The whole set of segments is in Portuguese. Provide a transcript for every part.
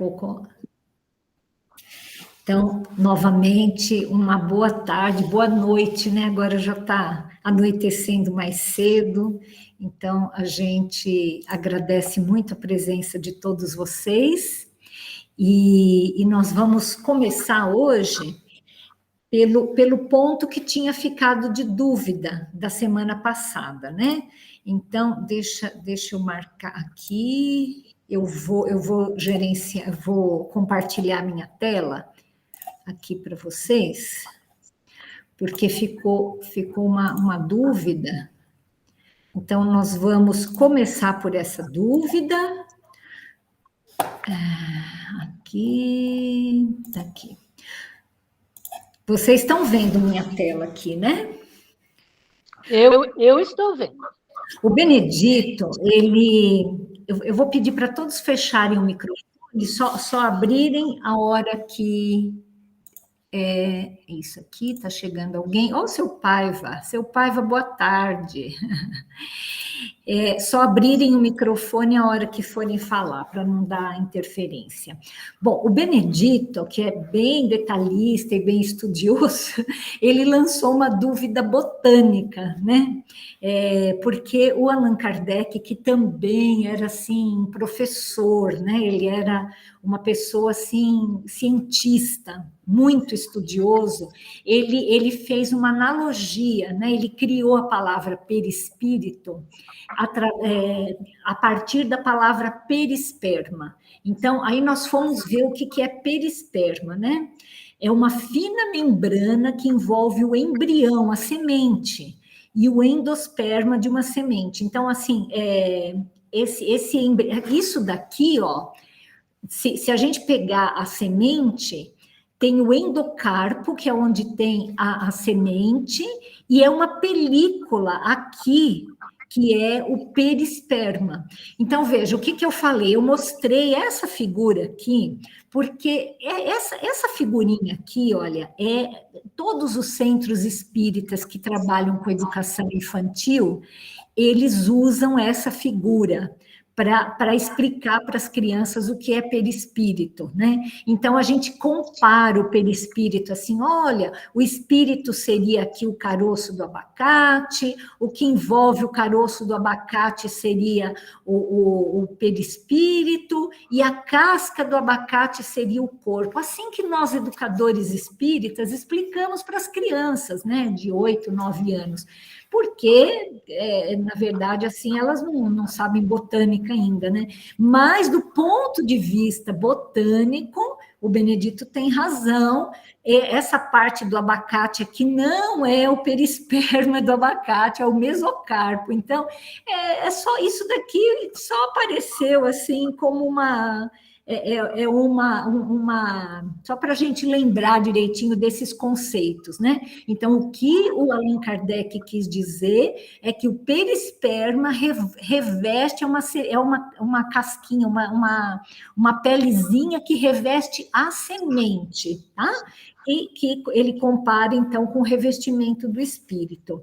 Pouco. Então, novamente, uma boa tarde, boa noite, né? Agora já está anoitecendo mais cedo, então a gente agradece muito a presença de todos vocês e nós vamos começar hoje pelo ponto que tinha ficado de dúvida da semana passada, né? Então, deixa eu marcar aqui. Eu vou gerenciar, vou compartilhar minha tela aqui para vocês, porque ficou uma dúvida. Então, nós vamos começar por essa dúvida. Aqui, tá aqui. Vocês estão vendo minha tela aqui, né? Eu estou vendo. O Benedito, eu vou pedir para todos fecharem o microfone, só abrirem a hora que isso aqui, está chegando alguém. Ô, seu Paiva, boa tarde. Só abrirem o microfone a hora que forem falar, para não dar interferência. Bom, o Benedito, que é bem detalhista e bem estudioso, ele lançou uma dúvida botânica, né? Porque o Allan Kardec, que também era, assim, professor, né? Ele era uma pessoa, assim, cientista, muito estudioso, ele fez uma analogia, né? Ele criou a palavra perispírito a partir da palavra perisperma. Então, aí nós fomos ver o que é perisperma, né? É uma fina membrana que envolve o embrião, a semente, e o endosperma de uma semente. Então, assim, isso daqui, ó, se a gente pegar a semente, tem o endocarpo, que é onde tem a semente, e é uma película aqui, que é o perisperma. Então, veja, o que eu falei? Eu mostrei essa figura aqui, porque essa figurinha aqui, olha, todos os centros espíritas que trabalham com educação infantil, eles usam essa figura para explicar para as crianças o que é perispírito, né? Então, a gente compara o perispírito assim, olha, o espírito seria aqui o caroço do abacate, o que envolve o caroço do abacate seria o perispírito, e a casca do abacate seria o corpo. Assim que nós, educadores espíritas, explicamos para as crianças, né, de 8, 9 anos, porque, na verdade, assim, elas não sabem botânica ainda, né? Mas, do ponto de vista botânico, o Benedito tem razão, essa parte do abacate aqui não é o perisperma do abacate, é o mesocarpo. Então, só isso daqui só apareceu, assim, como uma só para a gente lembrar direitinho desses conceitos, né? Então, o que o Allan Kardec quis dizer é que o perisperma reveste, uma casquinha, uma pelezinha que reveste a semente, tá? E que ele compara, então, com o revestimento do espírito.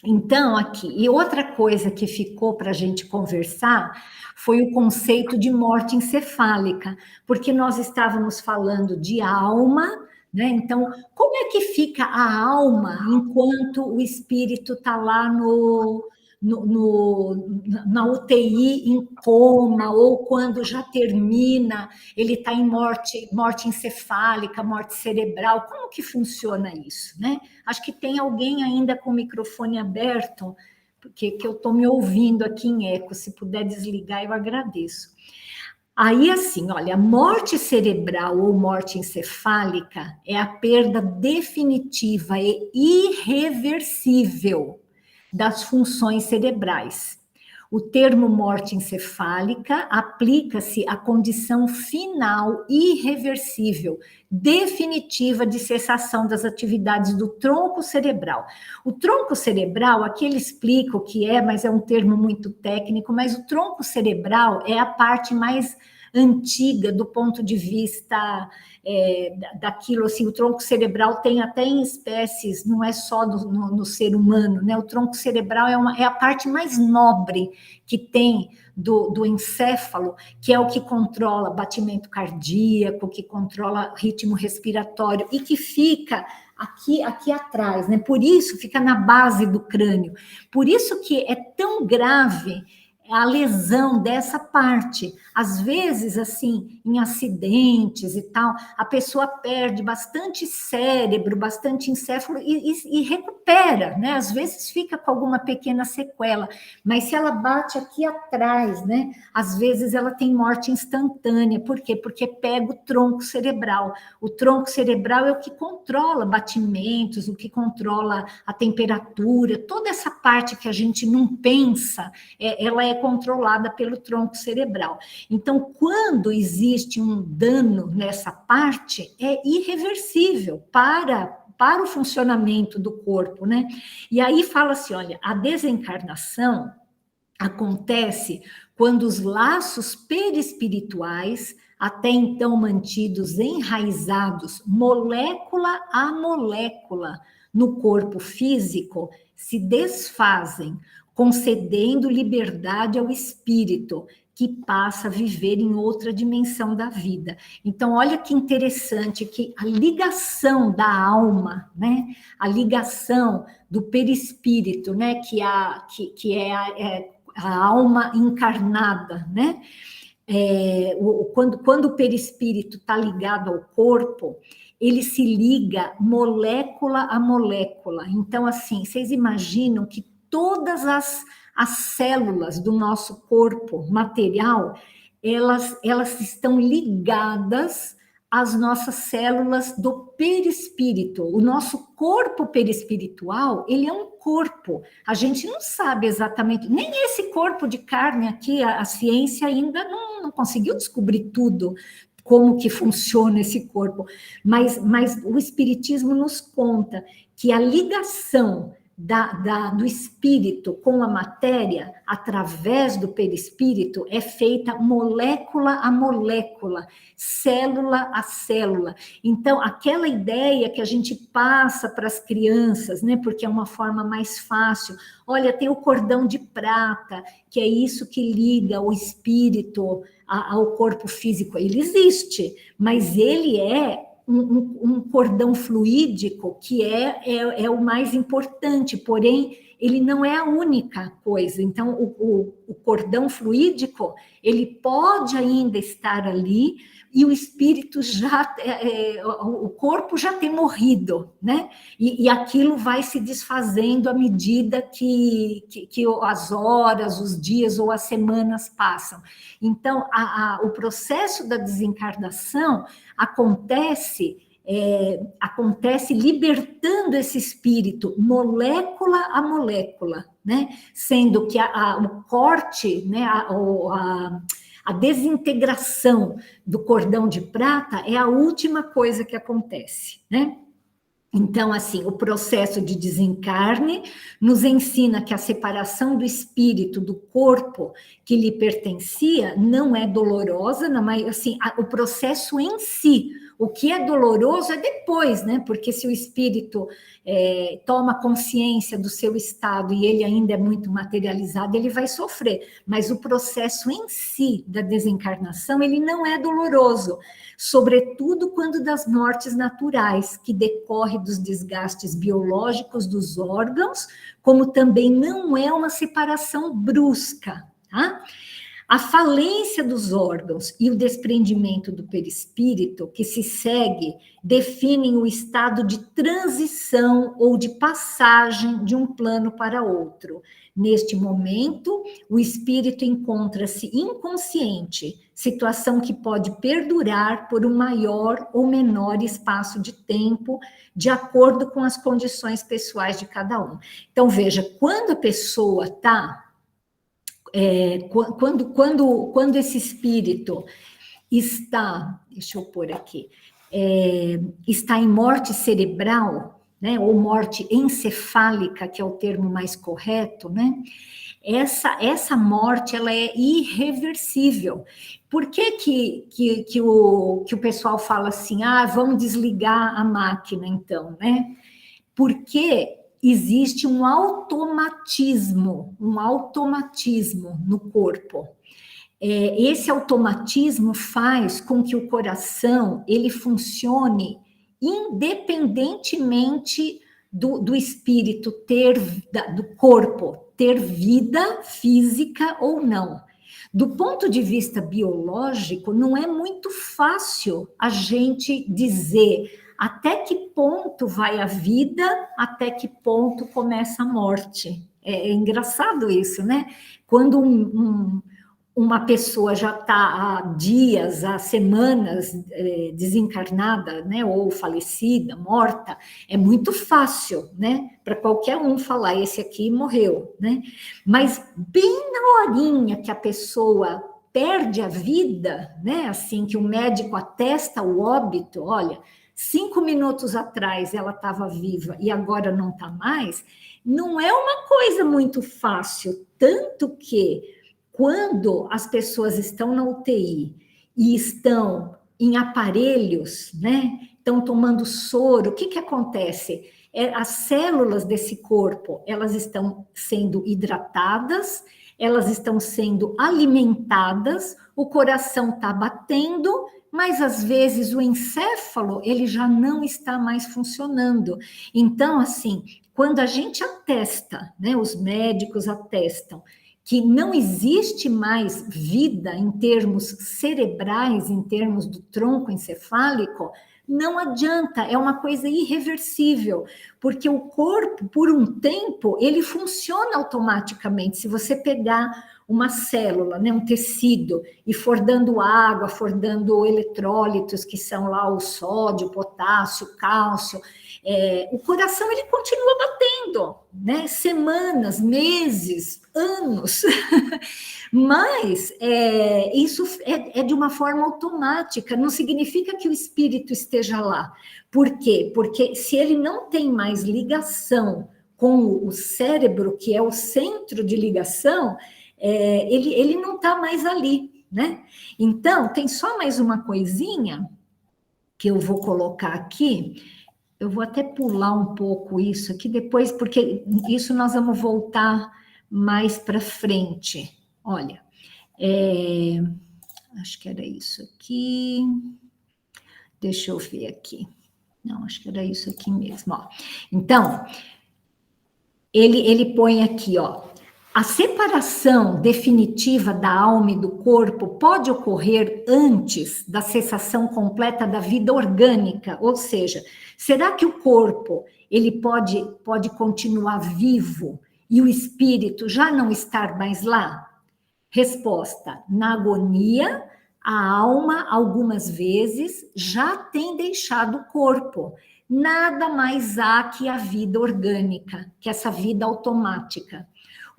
Então, aqui, e outra coisa que ficou para a gente conversar foi o conceito de morte encefálica, porque nós estávamos falando de alma, né? Então, como é que fica a alma enquanto o espírito está lá na UTI em coma, ou quando já termina, ele está em morte encefálica, morte cerebral? Como que funciona isso, né? Acho que tem alguém ainda com o microfone aberto, porque que eu estou me ouvindo aqui em eco. Se puder desligar, eu agradeço. Aí, assim, olha, a morte cerebral ou morte encefálica é a perda definitiva e irreversível das funções cerebrais. O termo morte encefálica aplica-se à condição final, irreversível, definitiva de cessação das atividades do tronco cerebral. O tronco cerebral, aqui ele explica o que é, mas é um termo muito técnico, mas o tronco cerebral é a parte mais antiga do ponto de vista daquilo, assim, o tronco cerebral tem até em espécies, não é só no ser humano, né? O tronco cerebral é a parte mais nobre que tem do encéfalo, que é o que controla batimento cardíaco, que controla ritmo respiratório, e que fica aqui atrás, né? Por isso fica na base do crânio. Por isso que é tão grave a lesão dessa parte. Às vezes, assim, em acidentes e tal, a pessoa perde bastante cérebro, bastante encéfalo e recupera, né? Às vezes fica com alguma pequena sequela, mas se ela bate aqui atrás, né? Às vezes ela tem morte instantânea. Por quê? Porque pega o tronco cerebral. O tronco cerebral é o que controla batimentos, o que controla a temperatura, toda essa parte que a gente não pensa, ela é controlada pelo tronco cerebral. Então, quando existe um dano nessa parte, é irreversível para o funcionamento do corpo, né? E aí fala assim, olha, a desencarnação acontece quando os laços perispirituais, até então mantidos enraizados, molécula a molécula, no corpo físico, se desfazem, concedendo liberdade ao espírito, que passa a viver em outra dimensão da vida. Então, olha que interessante que a ligação da alma, né? A ligação do perispírito, né? Que é a alma encarnada, né? Quando o perispírito está ligado ao corpo, ele se liga molécula a molécula. Então, assim, vocês imaginam que todas as células do nosso corpo material, elas estão ligadas às nossas células do perispírito. O nosso corpo perispiritual, ele é um corpo. A gente não sabe exatamente, nem esse corpo de carne aqui, a ciência ainda não conseguiu descobrir tudo, como que funciona esse corpo, mas o Espiritismo nos conta que a ligação do espírito com a matéria, através do perispírito, é feita molécula a molécula, célula a célula. Então, aquela ideia que a gente passa para as crianças, né, porque é uma forma mais fácil, olha, tem o cordão de prata, que é isso que liga o espírito ao corpo físico. Ele existe, mas ele é um cordão fluídico que é o mais importante, porém, ele não é a única coisa. Então, o cordão fluídico, ele pode ainda estar ali e o espírito o corpo já tem morrido, né? E aquilo vai se desfazendo à medida que as horas, os dias ou as semanas passam. Então, o processo da desencarnação acontece libertando esse espírito molécula a molécula, né? Sendo que o corte, né, a desintegração do cordão de prata é a última coisa que acontece, né? Então, assim, o processo de desencarne nos ensina que a separação do espírito do corpo que lhe pertencia não é dolorosa, mas, assim, o processo em si. O que é doloroso é depois, né? Porque se o espírito toma consciência do seu estado e ele ainda é muito materializado, ele vai sofrer. Mas o processo em si da desencarnação, ele não é doloroso, sobretudo quando das mortes naturais, que decorre dos desgastes biológicos dos órgãos, como também não é uma separação brusca, tá? A falência dos órgãos e o desprendimento do perispírito que se segue definem o estado de transição ou de passagem de um plano para outro. Neste momento, o espírito encontra-se inconsciente, situação que pode perdurar por um maior ou menor espaço de tempo, de acordo com as condições pessoais de cada um. Então, veja, quando a pessoa está... Quando esse espírito está, deixa eu pôr aqui, está em morte cerebral, né, ou morte encefálica, que é o termo mais correto, né, essa morte, ela é irreversível. Por que o pessoal fala assim, vamos desligar a máquina, então, né? Porque existe um automatismo no corpo. Esse automatismo faz com que o coração, ele funcione independentemente do espírito do corpo ter vida física ou não. Do ponto de vista biológico, não é muito fácil a gente dizer até que ponto vai a vida, até que ponto começa a morte. É engraçado isso, né? Quando uma pessoa já está há dias, há semanas desencarnada, né, ou falecida, morta, é muito fácil, né, para qualquer um falar, esse aqui morreu, né, mas bem na horinha que a pessoa perde a vida, né, assim que o médico atesta o óbito, olha, 5 minutos atrás ela estava viva e agora não está mais, não é uma coisa muito fácil, tanto que quando as pessoas estão na UTI e estão em aparelhos, né? Estão tomando soro, o que acontece? As células desse corpo, elas estão sendo hidratadas, elas estão sendo alimentadas, o coração está batendo, mas às vezes o encéfalo, ele já não está mais funcionando. Então, assim, quando a gente atesta, né? Os médicos atestam que não existe mais vida em termos cerebrais, em termos do tronco encefálico, não adianta, é uma coisa irreversível, porque o corpo, por um tempo, ele funciona automaticamente. Se você pegar uma célula, né, um tecido, e for dando água, for dando eletrólitos, que são lá o sódio, o potássio, o cálcio, o coração ele continua batendo, né? Semanas, meses, anos, mas isso é de uma forma automática, não significa que o espírito esteja lá. Por quê? Porque se ele não tem mais ligação com o cérebro, que é o centro de ligação, ele não está mais ali, né? Então, tem só mais uma coisinha que eu vou colocar aqui. Eu vou até pular um pouco isso aqui depois, porque isso nós vamos voltar mais para frente. Olha, acho que era isso aqui. Deixa eu ver aqui. Não, acho que era isso aqui mesmo. Ó. Então, ele põe aqui, ó. A separação definitiva da alma e do corpo pode ocorrer antes da cessação completa da vida orgânica, ou seja, será que o corpo ele pode continuar vivo e o espírito já não estar mais lá? Resposta: na agonia, a alma algumas vezes já tem deixado o corpo. Nada mais há que a vida orgânica, que essa vida automática.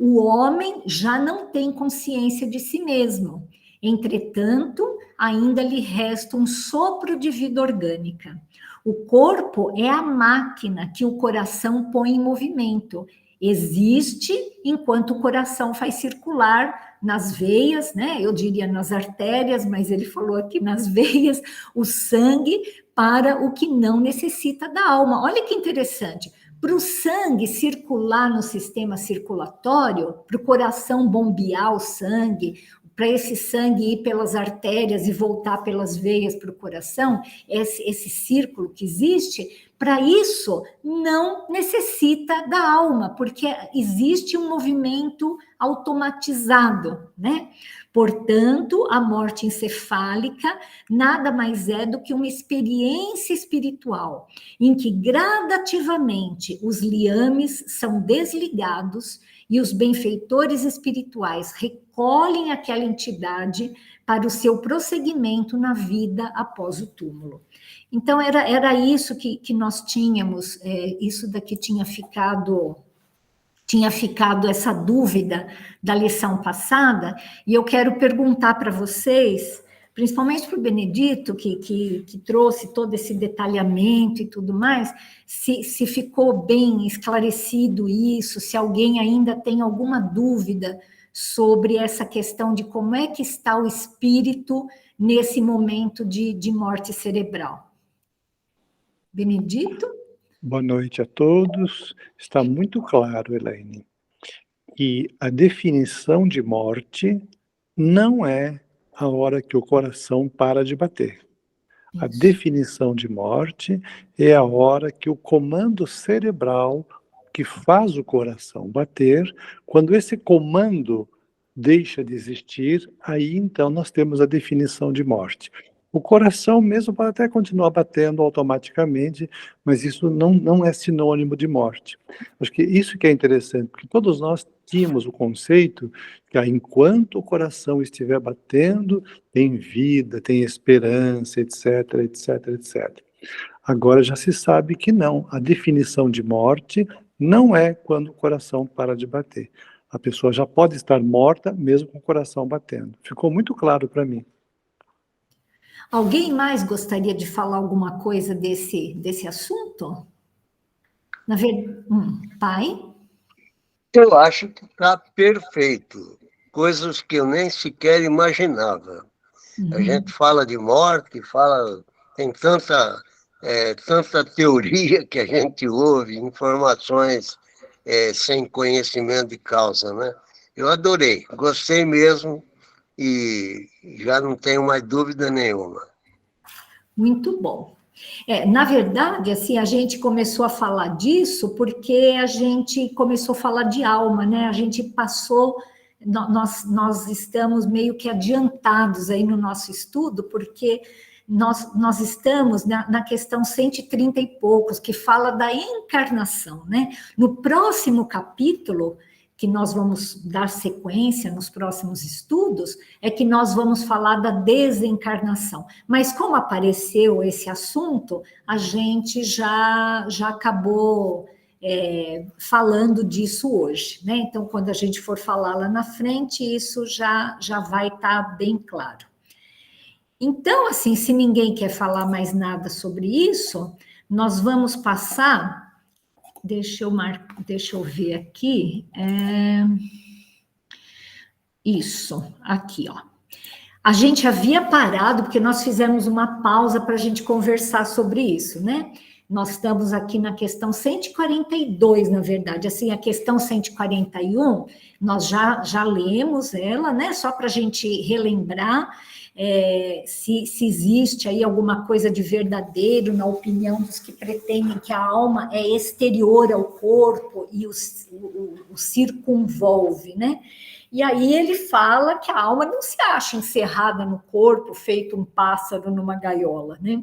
O homem já não tem consciência de si mesmo. Entretanto, ainda lhe resta um sopro de vida orgânica. O corpo é a máquina que o coração põe em movimento. Existe enquanto o coração faz circular nas veias, né? Eu diria nas artérias, mas ele falou aqui nas veias, o sangue para o que não necessita da alma. Olha que interessante. Para o sangue circular no sistema circulatório, para o coração bombear o sangue, para esse sangue ir pelas artérias e voltar pelas veias para o coração, esse círculo que existe, para isso não necessita da alma, porque existe um movimento automatizado, né? Portanto, a morte encefálica nada mais é do que uma experiência espiritual, em que gradativamente os liames são desligados e os benfeitores espirituais recolhem aquela entidade para o seu prosseguimento na vida após o túmulo. Então, era isso que nós tínhamos, isso daqui tinha ficado essa dúvida da lição passada, e eu quero perguntar para vocês, principalmente para o Benedito, que trouxe todo esse detalhamento e tudo mais, se ficou bem esclarecido isso, se alguém ainda tem alguma dúvida sobre essa questão de como é que está o espírito nesse momento de morte cerebral. Benedito? Boa noite a todos. Está muito claro, Elaine, que a definição de morte não é a hora que o coração para de bater. A definição de morte é a hora que o comando cerebral que faz o coração bater, quando esse comando deixa de existir, aí então nós temos a definição de morte. O coração mesmo pode até continuar batendo automaticamente, mas isso não é sinônimo de morte. Acho que isso que é interessante, porque todos nós tínhamos o conceito que enquanto o coração estiver batendo, tem vida, tem esperança, etc, etc, etc. Agora já se sabe que não. A definição de morte não é quando o coração para de bater. A pessoa já pode estar morta mesmo com o coração batendo. Ficou muito claro para mim. Alguém mais gostaria de falar alguma coisa desse assunto? Na verdade, pai? Eu acho que está perfeito. Coisas que eu nem sequer imaginava. A gente fala de morte, tem tanta teoria que a gente ouve, informações sem conhecimento de causa, né? Eu adorei, gostei mesmo e já não tenho mais dúvida nenhuma. Muito bom. Na verdade, assim, a gente começou a falar disso porque a gente começou a falar de alma, né? A gente passou, nós estamos meio que adiantados aí no nosso estudo, porque nós estamos na questão 130 e poucos, que fala da encarnação, né? No próximo capítulo, que nós vamos dar sequência nos próximos estudos, é que nós vamos falar da desencarnação. Mas como apareceu esse assunto, a gente já acabou falando disso hoje, né? Então, quando a gente for falar lá na frente, isso já vai estar bem claro. Então, assim, se ninguém quer falar mais nada sobre isso, nós vamos passar. Deixa eu ver aqui. Isso, aqui, ó. A gente havia parado, porque nós fizemos uma pausa para a gente conversar sobre isso, né? Nós estamos aqui na questão 142, na verdade. Assim, a questão 141, nós já lemos ela, né? Só para a gente relembrar se existe aí alguma coisa de verdadeiro na opinião dos que pretendem que a alma é exterior ao corpo e o circunvolve, né? E aí ele fala que a alma não se acha encerrada no corpo, feito um pássaro numa gaiola, né?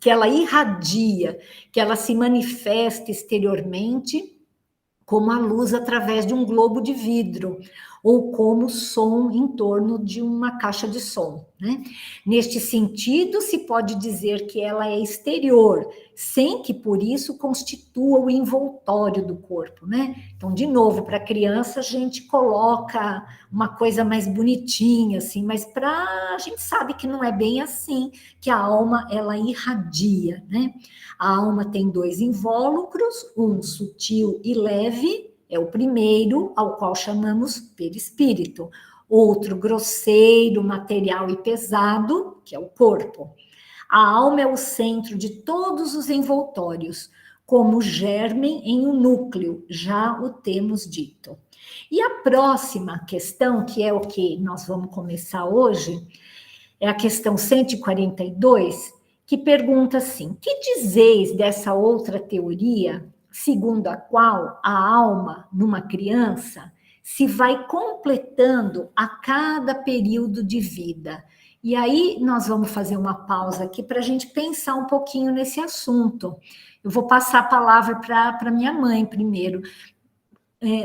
Que ela irradia, que ela se manifesta exteriormente como a luz através de um globo de vidro, ou como som em torno de uma caixa de som, né? Neste sentido, se pode dizer que ela é exterior, sem que por isso constitua o envoltório do corpo, né? Então, de novo, para a criança a gente coloca uma coisa mais bonitinha, assim, mas a gente sabe que não é bem assim, que a alma, ela irradia, né? A alma tem dois invólucros, um sutil e leve, é o primeiro, ao qual chamamos perispírito. Outro grosseiro, material e pesado, que é o corpo. A alma é o centro de todos os envoltórios, como germe em um núcleo, já o temos dito. E a próxima questão, que é o que nós vamos começar hoje, é a questão 142, que pergunta assim: que dizeis dessa outra teoria, segundo a qual a alma, numa criança, se vai completando a cada período de vida? E aí nós vamos fazer uma pausa aqui para a gente pensar um pouquinho nesse assunto. Eu vou passar a palavra para minha mãe primeiro.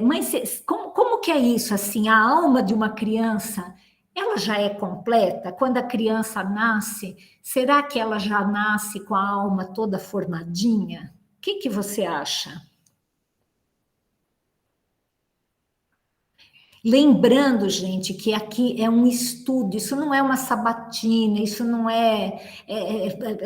Mãe, como que é isso, assim, a alma de uma criança, ela já é completa? Quando a criança nasce, será que ela já nasce com a alma toda formadinha? O que você acha? Lembrando, gente, que aqui é um estudo, isso não é uma sabatina, isso não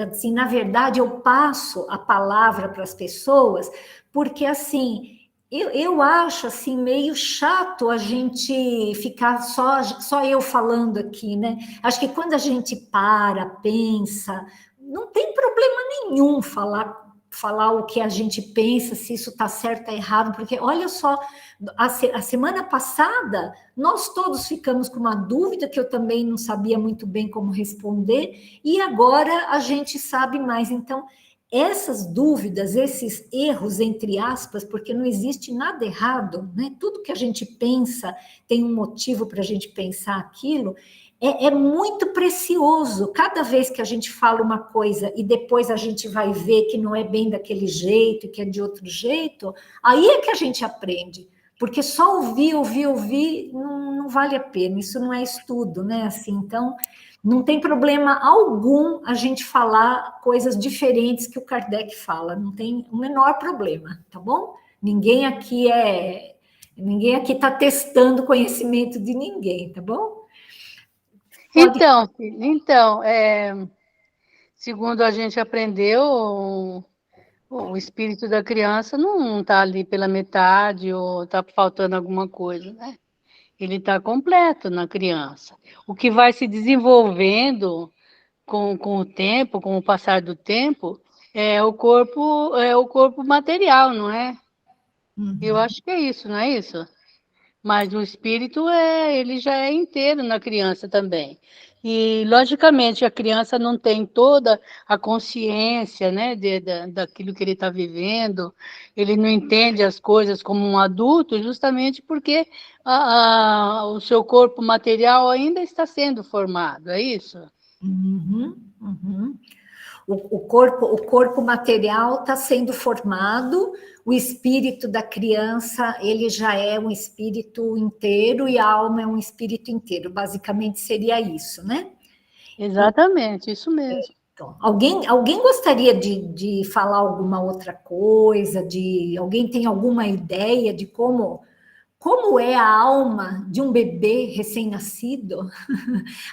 assim, na verdade, eu passo a palavra para as pessoas, porque, assim, eu acho, assim, meio chato a gente ficar só eu falando aqui, né? Acho que quando a gente pensa, não tem problema nenhum falar o que a gente pensa, se isso está certo ou errado, porque olha só, a semana passada nós todos ficamos com uma dúvida que eu também não sabia muito bem como responder, e agora a gente sabe mais. Então, essas dúvidas, esses erros, entre aspas, porque não existe nada errado, né? Tudo que a gente pensa tem um motivo para a gente pensar aquilo. É muito precioso. Cada vez que a gente fala uma coisa e depois a gente vai ver que não é bem daquele jeito, que é de outro jeito, aí é que a gente aprende. Porque só ouvir, não vale a pena. Isso não é estudo, né? Assim, então, não tem problema algum a gente falar coisas diferentes que o Kardec fala. Não tem o menor problema, tá bom? Ninguém aqui está testando o conhecimento de ninguém, tá bom? Pode... Então, segundo a gente aprendeu, o espírito da criança não está ali pela metade ou está faltando alguma coisa, né? Ele está completo na criança. O que vai se desenvolvendo com o tempo, com o passar do tempo, é o corpo material, não é? Eu acho que é isso, não é isso? Mas o espírito ele já é inteiro na criança também. E, logicamente, a criança não tem toda a consciência, né, daquilo que ele está vivendo, ele não entende as coisas como um adulto, justamente porque o seu corpo material ainda está sendo formado, é isso? Uhum, uhum. O corpo material está sendo formado, o espírito da criança, ele já é um espírito inteiro e a alma é um espírito inteiro. Basicamente seria isso, né? Exatamente, isso mesmo. Então, alguém gostaria de falar alguma outra coisa? Alguém tem alguma ideia de como é a alma de um bebê recém-nascido?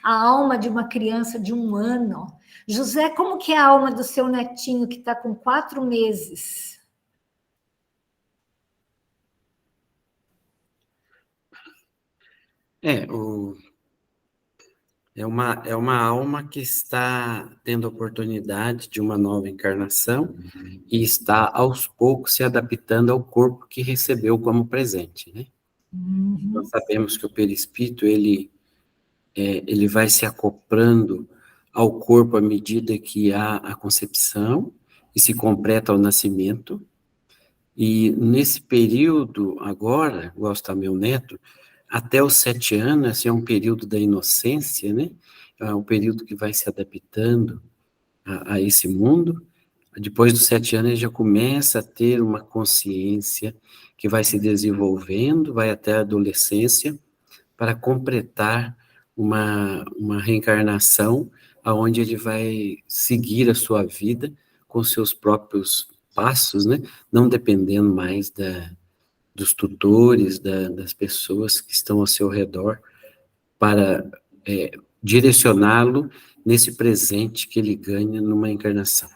A alma de uma criança de 1 ano? José, como que é a alma do seu netinho que está com 4 meses? É, o, é uma alma que está tendo a oportunidade de uma nova encarnação e está, aos poucos, se adaptando ao corpo que recebeu como presente, né? Nós sabemos que o perispírito, ele vai se acoplando ao corpo à medida que há a concepção e se completa o nascimento. E nesse período agora, igual está meu neto, até os 7 anos, assim, é um período da inocência, né? É um período que vai se adaptando a esse mundo. Depois dos 7 anos, ele já começa a ter uma consciência que vai se desenvolvendo, vai até a adolescência, para completar uma reencarnação, aonde ele vai seguir a sua vida com seus próprios passos, né? Não dependendo mais dos tutores, das pessoas que estão ao seu redor, para direcioná-lo nesse presente que ele ganha numa encarnação.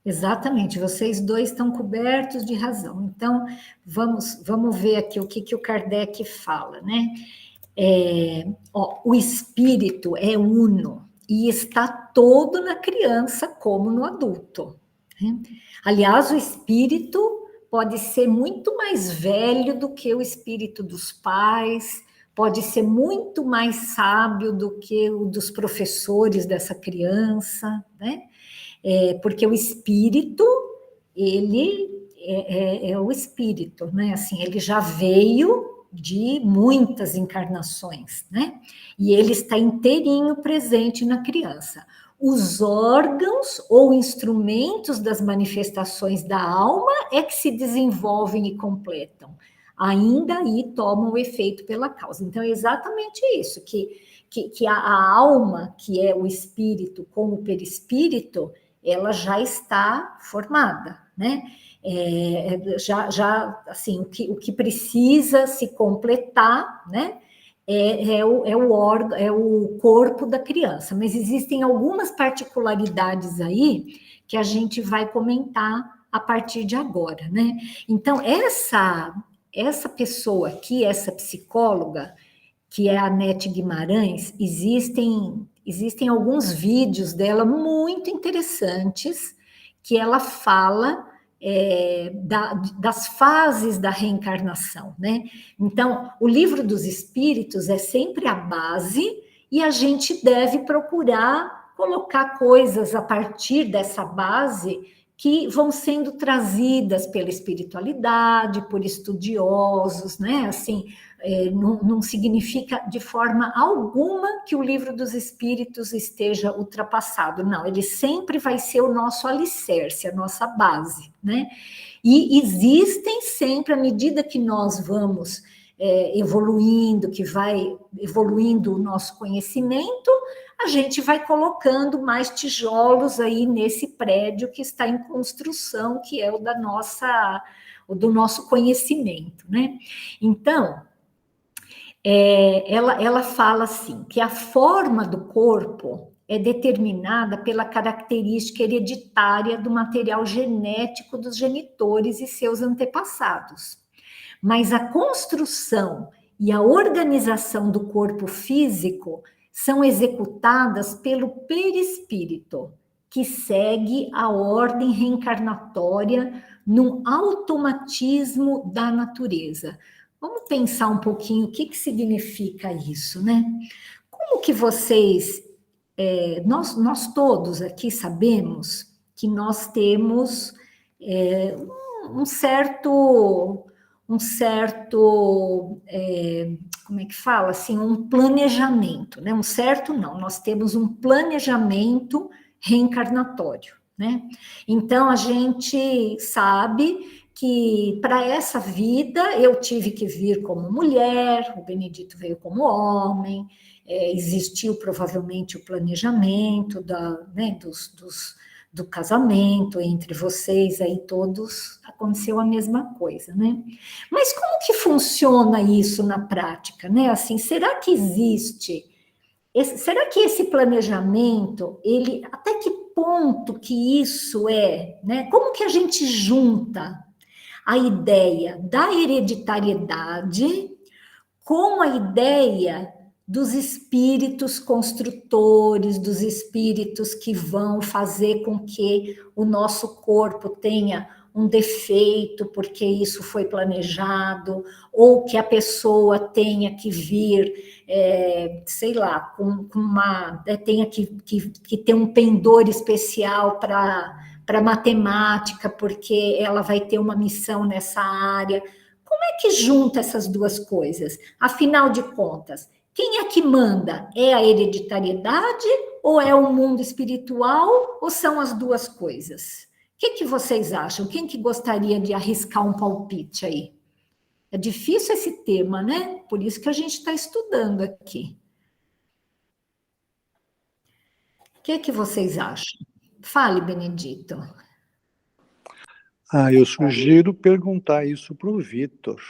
Exatamente, vocês dois estão cobertos de razão. Então, vamos ver aqui o que o Kardec fala, né? O espírito é uno e está todo na criança como no adulto, né? Aliás, o espírito pode ser muito mais velho do que o espírito dos pais, pode ser muito mais sábio do que o dos professores dessa criança, né? Porque o espírito, ele é o espírito, né? Assim, ele já veio de muitas encarnações, né? E ele está inteirinho presente na criança. Os órgãos ou instrumentos das manifestações da alma é que se desenvolvem e completam. Ainda aí tomam o efeito pela causa. Então, é exatamente isso, que a alma, que é o espírito com o perispírito, ela já está formada, né? Assim, o que precisa se completar, né? O órgão, é o corpo da criança, mas existem algumas particularidades aí que a gente vai comentar a partir de agora, né? Então, essa pessoa aqui, essa psicóloga, que é a Anete Guimarães, existem alguns vídeos dela muito interessantes, que ela fala das fases da reencarnação, né? Então, o Livro dos Espíritos é sempre a base e a gente deve procurar colocar coisas a partir dessa base que vão sendo trazidas pela espiritualidade, por estudiosos, né? Assim, não significa de forma alguma que o Livro dos Espíritos esteja ultrapassado, não, ele sempre vai ser o nosso alicerce, a nossa base, né? E existem sempre, à medida que nós vamos evoluindo, que vai evoluindo o nosso conhecimento, a gente vai colocando mais tijolos aí nesse prédio que está em construção, que é o do nosso conhecimento, né? Então, ela fala assim, que a forma do corpo é determinada pela característica hereditária do material genético dos genitores e seus antepassados. Mas a construção e a organização do corpo físico são executadas pelo perispírito, que segue a ordem reencarnatória num automatismo da natureza. Vamos pensar um pouquinho o que significa isso, né? Como que vocês, nós todos aqui sabemos que nós temos um certo, como é que fala, assim, um planejamento, né? Um certo não, nós temos um planejamento reencarnatório, né? Então, a gente sabe que para essa vida eu tive que vir como mulher, o Benedito veio como homem, existiu provavelmente o planejamento do casamento entre vocês, aí todos aconteceu a mesma coisa, né? Mas como que funciona isso na prática, né? Assim, será que existe? Será que esse planejamento, até que ponto que isso né? Como que a gente junta a ideia da hereditariedade com a ideia dos espíritos construtores, dos espíritos que vão fazer com que o nosso corpo tenha um defeito, porque isso foi planejado, ou que a pessoa tenha que vir, sei lá, tenha que ter um pendor especial para matemática, porque ela vai ter uma missão nessa área. Como é que junta essas duas coisas? Afinal de contas, quem é que manda? É a hereditariedade ou é o mundo espiritual ou são as duas coisas? O que vocês acham? Quem que gostaria de arriscar um palpite aí? É difícil esse tema, né? Por isso que a gente está estudando aqui. O que vocês acham? Fale, Benedito. Eu sugiro perguntar isso para o Vitor.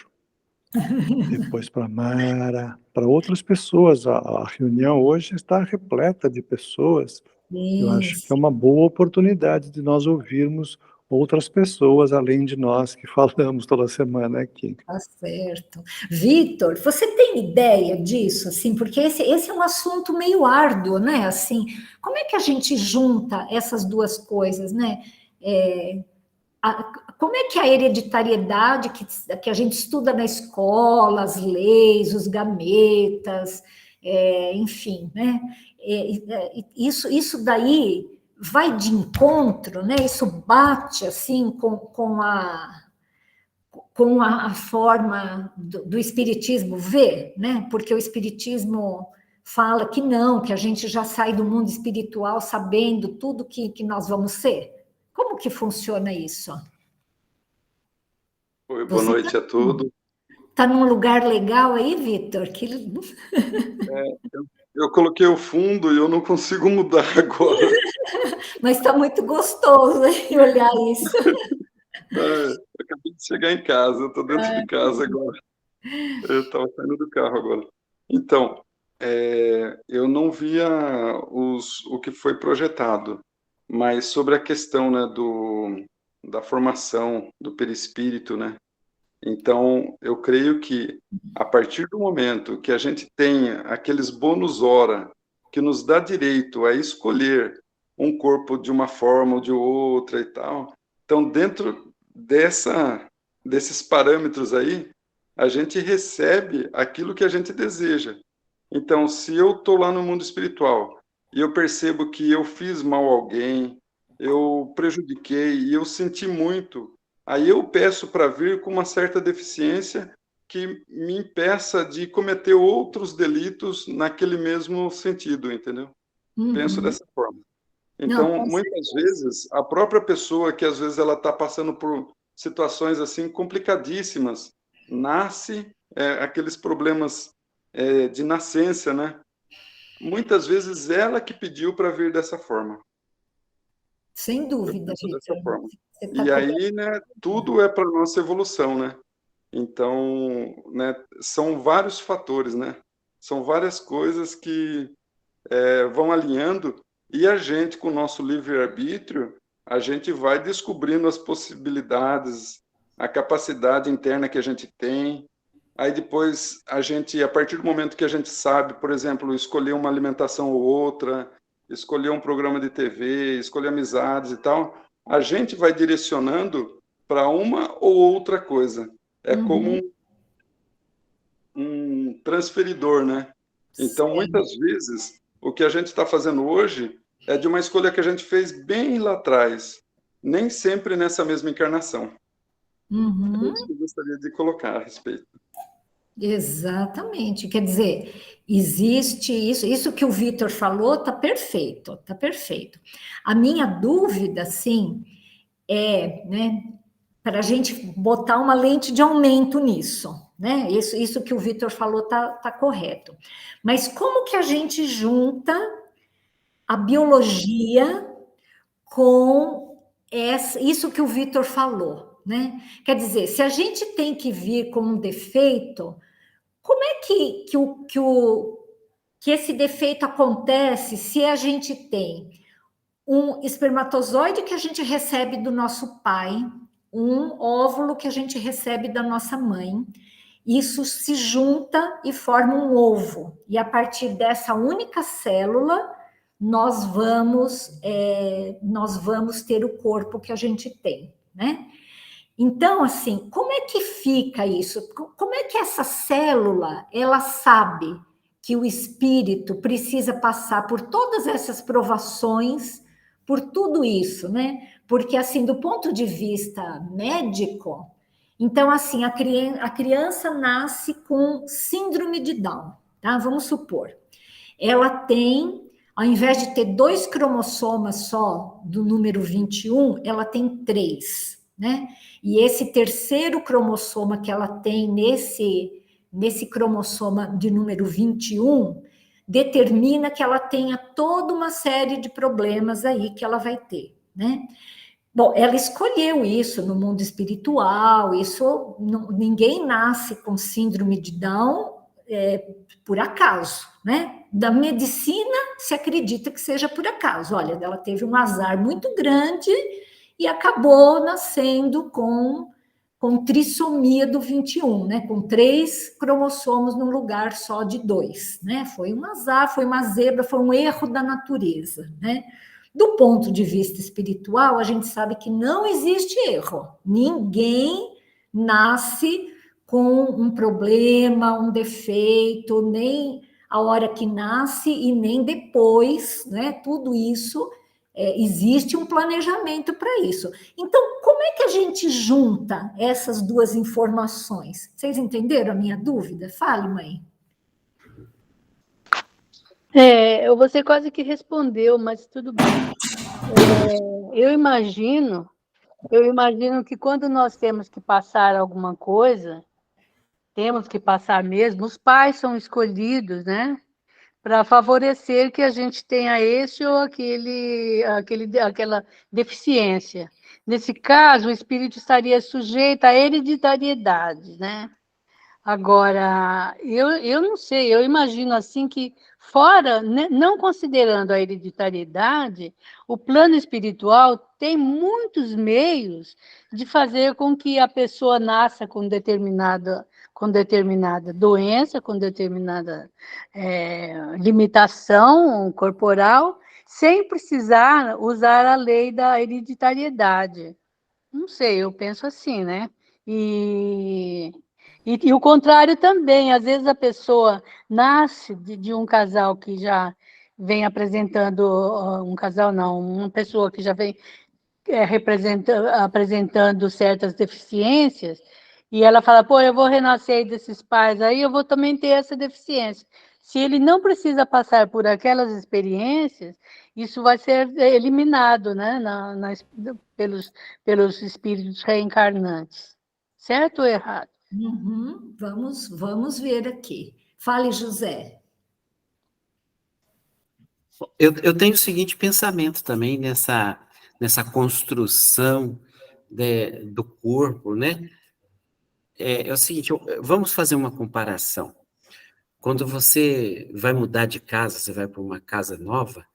Depois para a Mara, para outras pessoas. A reunião hoje está repleta de pessoas. Isso. Eu acho que é uma boa oportunidade de nós ouvirmos outras pessoas, além de nós que falamos toda semana aqui. Tá certo. Vitor, você tem ideia disso? Assim, porque esse é um assunto meio árduo, né? Assim, como é que a gente junta essas duas coisas, né? Como é que a hereditariedade que a gente estuda na escola, as leis, os gametas, enfim, né? Isso daí vai de encontro, né? Isso bate assim com a forma do espiritismo ver, né? Porque o espiritismo fala que não, que a gente já sai do mundo espiritual sabendo tudo que nós vamos ser. Como que funciona isso? Oi, boa noite a todos. Está num lugar legal aí, Vitor? Eu coloquei o fundo e eu não consigo mudar agora. Mas está muito gostoso olhar isso. Eu acabei de chegar em casa, eu estou dentro de casa agora. Eu estava saindo do carro agora. Então, eu não via o que foi projetado, mas sobre a questão, né, da formação do perispírito, né? Então, eu creio que a partir do momento que a gente tenha aqueles bônus hora que nos dá direito a escolher um corpo de uma forma ou de outra e tal, então, dentro desses parâmetros aí, a gente recebe aquilo que a gente deseja. Então, se eu estou lá no mundo espiritual e eu percebo que eu fiz mal a alguém, eu prejudiquei e eu senti muito, aí eu peço para vir com uma certa deficiência que me impeça de cometer outros delitos naquele mesmo sentido, entendeu? Penso dessa forma. Não, Então, com muitas certeza. vezes, a própria pessoa que às vezes ela está passando por situações assim complicadíssimas, nasce aqueles problemas de nascença, né? Muitas vezes ela que pediu para vir dessa forma. Sem Eu dúvida, penso dessa Vitor. forma. Você está E coberto. aí, né, tudo é para nossa evolução, né? Então, né, são vários fatores, né? São várias coisas que vão alinhando e a gente, com o nosso livre-arbítrio, a gente vai descobrindo as possibilidades, a capacidade interna que a gente tem. Aí depois a gente, a partir do momento que a gente sabe, por exemplo, escolher uma alimentação ou outra, escolher um programa de TV, escolher amizades e tal, a gente vai direcionando para uma ou outra coisa. É como Uhum. um transferidor, né? Então, Sim. muitas vezes, o que a gente está fazendo hoje é de uma escolha que a gente fez bem lá atrás, nem sempre nessa mesma encarnação. É Uhum. isso que eu gostaria de colocar a respeito. Exatamente. Quer dizer, existe isso que o Vitor falou, está perfeito, está perfeito. A minha dúvida, sim, é, né, para a gente botar uma lente de aumento nisso, né? Isso que o Vitor falou tá correto. Mas como que a gente junta a biologia com isso que o Vitor falou, né? Quer dizer, se a gente tem que vir com um defeito, como é que esse defeito acontece se a gente tem um espermatozoide que a gente recebe do nosso pai, um óvulo que a gente recebe da nossa mãe? Isso se junta e forma um ovo. E a partir dessa única célula, nós vamos ter o corpo que a gente tem, né? Então, assim, como é que fica isso? Como é que essa célula, ela sabe que o espírito precisa passar por todas essas provações, por tudo isso, né? Porque, assim, do ponto de vista médico, então, assim, a criança nasce com síndrome de Down, tá? Vamos supor. Ela tem, ao invés de ter 2 cromossomas só do número 21, ela tem 3, né? E esse terceiro cromossoma que ela tem nesse cromossoma de número 21 determina que ela tenha toda uma série de problemas aí que ela vai ter, né? Bom, ela escolheu isso no mundo espiritual, ninguém nasce com síndrome de Down por acaso, né? Da medicina se acredita que seja por acaso. Olha, ela teve um azar muito grande e acabou nascendo com trissomia do 21, né? Com 3 cromossomos num lugar só de 2, né? Foi um azar, foi uma zebra, foi um erro da natureza, né? Do ponto de vista espiritual, a gente sabe que não existe erro. Ninguém nasce com um problema, um defeito, nem a hora que nasce e nem depois, né? Tudo isso, existe um planejamento para isso. Então, como é que a gente junta essas duas informações? Vocês entenderam a minha dúvida? Fale, mãe. Você quase que respondeu, mas tudo bem. Eu imagino que quando nós temos que passar alguma coisa, temos que passar mesmo, os pais são escolhidos, né, para favorecer que a gente tenha esse ou aquela deficiência. Nesse caso, o espírito estaria sujeito à hereditariedade, né? Agora, eu não sei, eu imagino assim que, fora, né, não considerando a hereditariedade, o plano espiritual tem muitos meios de fazer com que a pessoa nasça com determinada doença, com determinada limitação corporal, sem precisar usar a lei da hereditariedade. Não sei, eu penso assim, né? E o contrário também, às vezes a pessoa nasce de um casal que já vem apresentando, um casal não, uma pessoa que já vem apresentando certas deficiências, e ela fala, pô, eu vou renascer desses pais, aí eu vou também ter essa deficiência. Se ele não precisa passar por aquelas experiências, isso vai ser eliminado, né, pelos espíritos reencarnantes. Certo ou errado? Uhum. Vamos ver aqui. Fale, José. Eu tenho o seguinte pensamento também nessa construção do corpo, né? É o seguinte, vamos fazer uma comparação. Quando você vai mudar de casa, você vai para uma casa nova,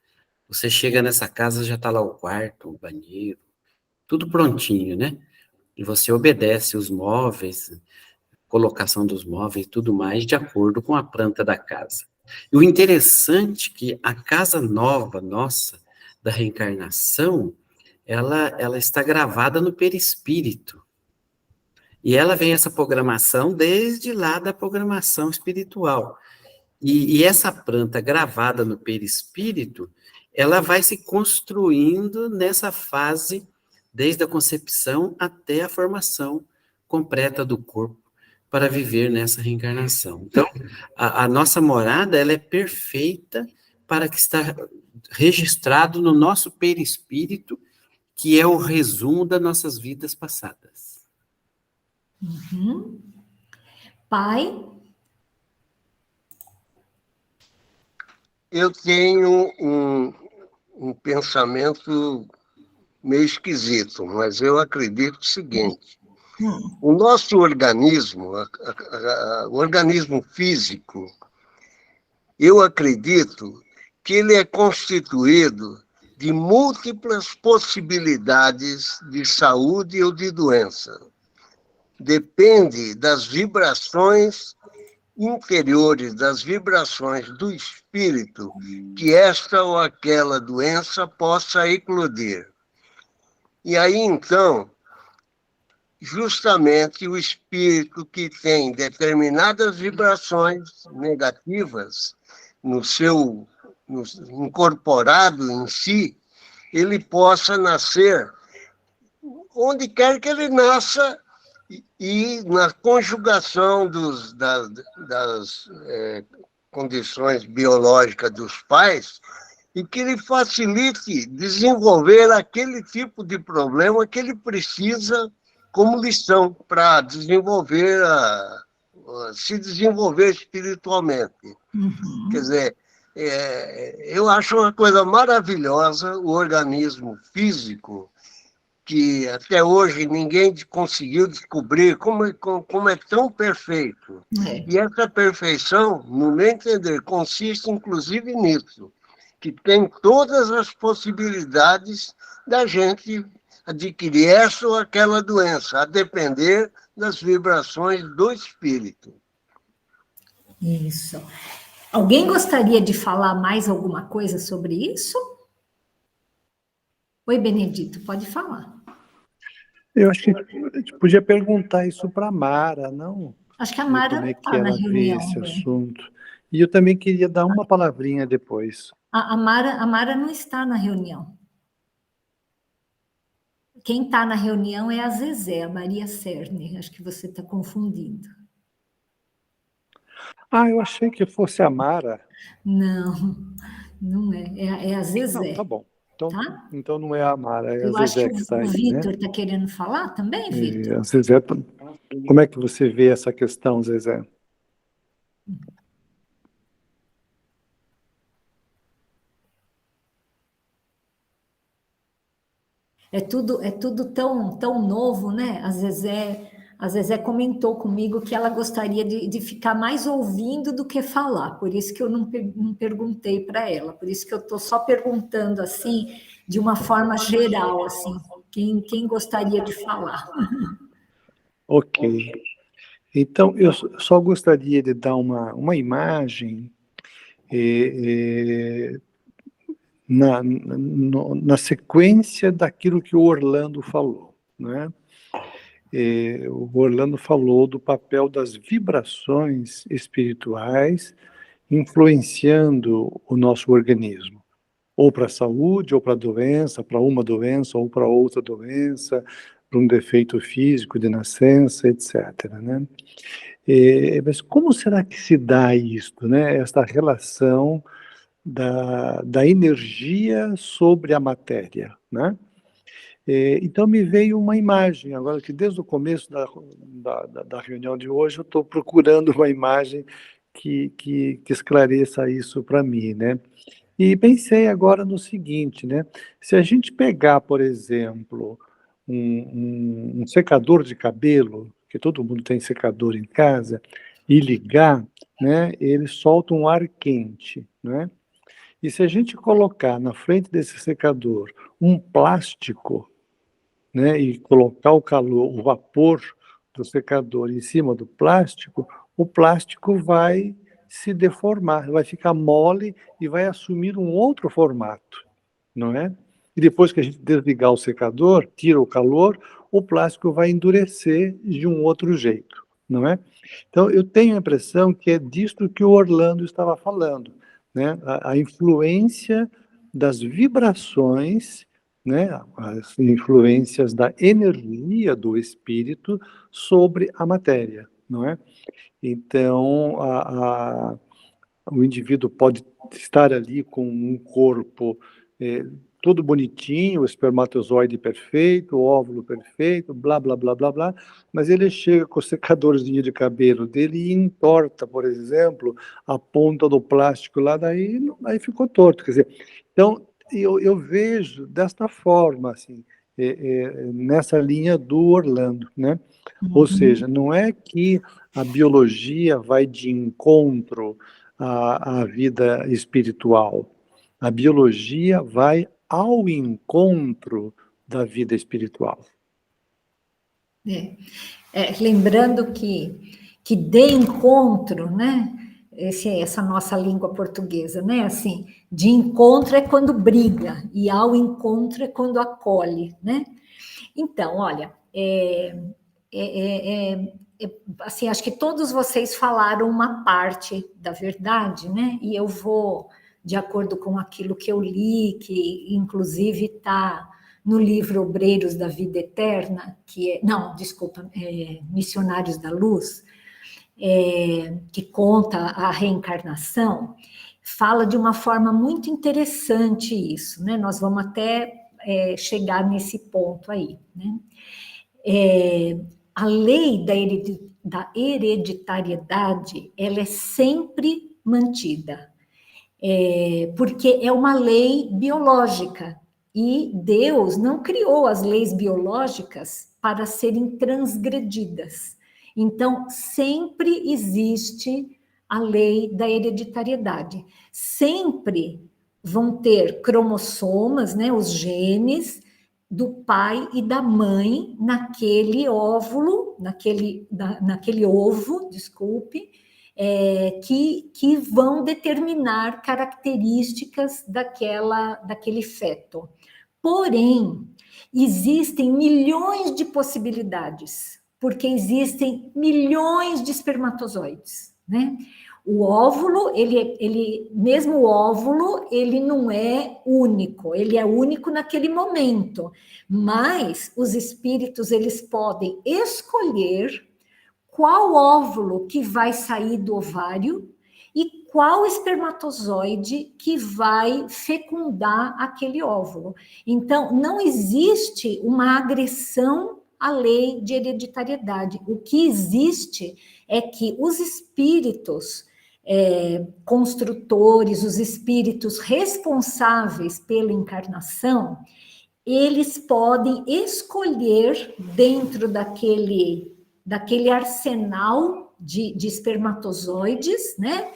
você chega nessa casa, já está lá o quarto, o banheiro, tudo prontinho, né? E você obedece os móveis, colocação dos móveis e tudo mais, de acordo com a planta da casa. E o interessante é que a casa nova nossa, da reencarnação, ela está gravada no perispírito. E ela vem essa programação desde lá da programação espiritual. E essa planta gravada no perispírito, ela vai se construindo nessa fase, desde a concepção até a formação completa do corpo, para viver nessa reencarnação. Então, a nossa morada, ela é perfeita para que está registrado no nosso perispírito, que é o resumo das nossas vidas passadas. Uhum. Pai? Eu tenho um pensamento meio esquisito, mas eu acredito o seguinte: o nosso organismo, o organismo físico, eu acredito que ele é constituído de múltiplas possibilidades de saúde ou de doença. Depende das vibrações interiores, das vibrações do espírito, que esta ou aquela doença possa eclodir. E aí, então, justamente o espírito que tem determinadas vibrações negativas incorporado em si, ele possa nascer onde quer que ele nasça, e na conjugação das condições biológicas dos pais, e que ele facilite desenvolver aquele tipo de problema que ele precisa como lição para se desenvolver espiritualmente. Uhum. Quer dizer, eu acho uma coisa maravilhosa o organismo físico, que até hoje ninguém conseguiu descobrir como é tão perfeito. E essa perfeição, no meu entender, consiste inclusive nisso, que tem todas as possibilidades da gente adquirir essa ou aquela doença, a depender das vibrações do espírito. Isso. Alguém gostaria de falar mais alguma coisa sobre isso? Oi, Benedito, pode falar. Eu acho que a gente podia perguntar isso para a Mara, não? Acho que a Mara como é não que está na ela vê reunião. esse assunto. E eu também queria dar uma palavrinha depois. A Mara não está na reunião. Quem está na reunião é a Zezé, a Maria Cerne. Acho que você está confundindo. Ah, eu achei que fosse a Mara. Não, não é. É a Zezé. Não, tá bom. Então, Tá? então não é a Mara, é Eu a acho Zezé que que está o aí, Vitor né? está querendo falar também, E Vitor? a Zezé, como é que você vê essa questão, Zezé? É tudo tão novo, né? A Zezé comentou comigo que ela gostaria de ficar mais ouvindo do que falar, por isso que eu não perguntei para ela, por isso que eu estou só perguntando assim, de uma forma geral, assim, quem gostaria de falar. Ok. Então, eu só gostaria de dar uma imagem na sequência daquilo que o Orlando falou, né? O Orlando falou do papel das vibrações espirituais influenciando o nosso organismo, ou para a saúde, ou para a doença, para uma doença, ou para outra doença, para um defeito físico de nascença, etc., né? Mas como será que se dá isto, né? Esta relação da energia sobre a matéria, né? Então me veio uma imagem, agora que desde o começo da reunião de hoje eu estou procurando uma imagem que esclareça isso para mim, né? E pensei agora no seguinte, né? Se a gente pegar, por exemplo, um secador de cabelo, que todo mundo tem secador em casa, e ligar, né? Ele solta um ar quente, né? E se a gente colocar na frente desse secador um plástico, né, e colocar o calor, o vapor do secador em cima do plástico, o plástico vai se deformar, vai ficar mole e vai assumir um outro formato, não é? E depois que a gente desligar o secador, tira o calor, o plástico vai endurecer de um outro jeito, não é? Então, eu tenho a impressão que é disto que o Orlando estava falando, né? A influência das vibrações, né? As influências da energia do espírito sobre a matéria, não é? Então, o indivíduo pode estar ali com um corpo todo bonitinho, o espermatozoide perfeito, o óvulo perfeito, blá, blá, blá, blá, blá, mas ele chega com o secadorzinho de cabelo dele e entorta, por exemplo, a ponta do plástico lá, daí aí ficou torto. Quer dizer, então, eu vejo desta forma, assim, nessa linha do Orlando, né? Ou seja, não é que a biologia vai de encontro à vida espiritual. A biologia vai ao encontro da vida espiritual. Lembrando que de encontro, né? Essa nossa língua portuguesa, né? Assim, de encontro é quando briga, e ao encontro é quando acolhe, né? Então, olha, assim, acho que todos vocês falaram uma parte da verdade, né? E eu vou, de acordo com aquilo que eu li, que inclusive está no livro Obreiros da Vida Eterna, Missionários da Luz, que conta a reencarnação, fala de uma forma muito interessante isso, né? Nós vamos até chegar nesse ponto aí, né? A lei da hereditariedade, ela é sempre mantida, porque é uma lei biológica, e Deus não criou as leis biológicas para serem transgredidas. Então, sempre existe a lei da hereditariedade. Sempre vão ter cromossomas, né, os genes do pai e da mãe naquele óvulo, naquele ovo, desculpe, que vão determinar características daquele feto. Porém, existem milhões de possibilidades, porque existem milhões de espermatozoides, né? O óvulo, mesmo o óvulo, ele não é único, ele é único naquele momento, mas os espíritos, eles podem escolher qual óvulo que vai sair do ovário e qual espermatozoide que vai fecundar aquele óvulo. Então, não existe uma agressão à lei de hereditariedade. O que existe é que os espíritos construtores, os espíritos responsáveis pela encarnação, eles podem escolher dentro daquele arsenal de espermatozoides, né?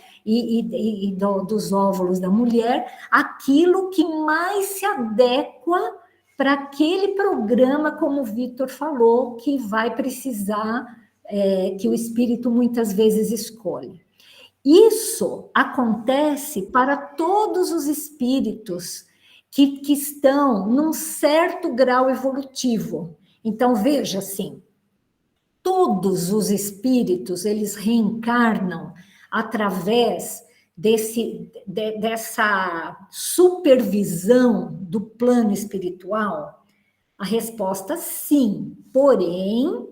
Dos óvulos da mulher, aquilo que mais se adequa para aquele programa, como o Vitor falou, que vai precisar, que o espírito muitas vezes escolhe. Isso acontece para todos os espíritos que estão num certo grau evolutivo. Então, veja assim, todos os espíritos, eles reencarnam através dessa supervisão do plano espiritual? A resposta, sim. Porém,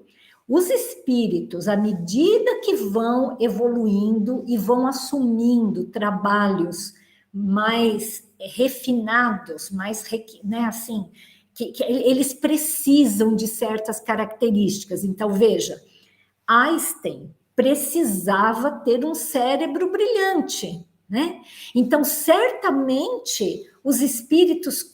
os espíritos, à medida que vão evoluindo e vão assumindo trabalhos mais refinados, mais, né, assim, que eles precisam de certas características. Então, veja, Einstein precisava ter um cérebro brilhante, né? Então, certamente, os espíritos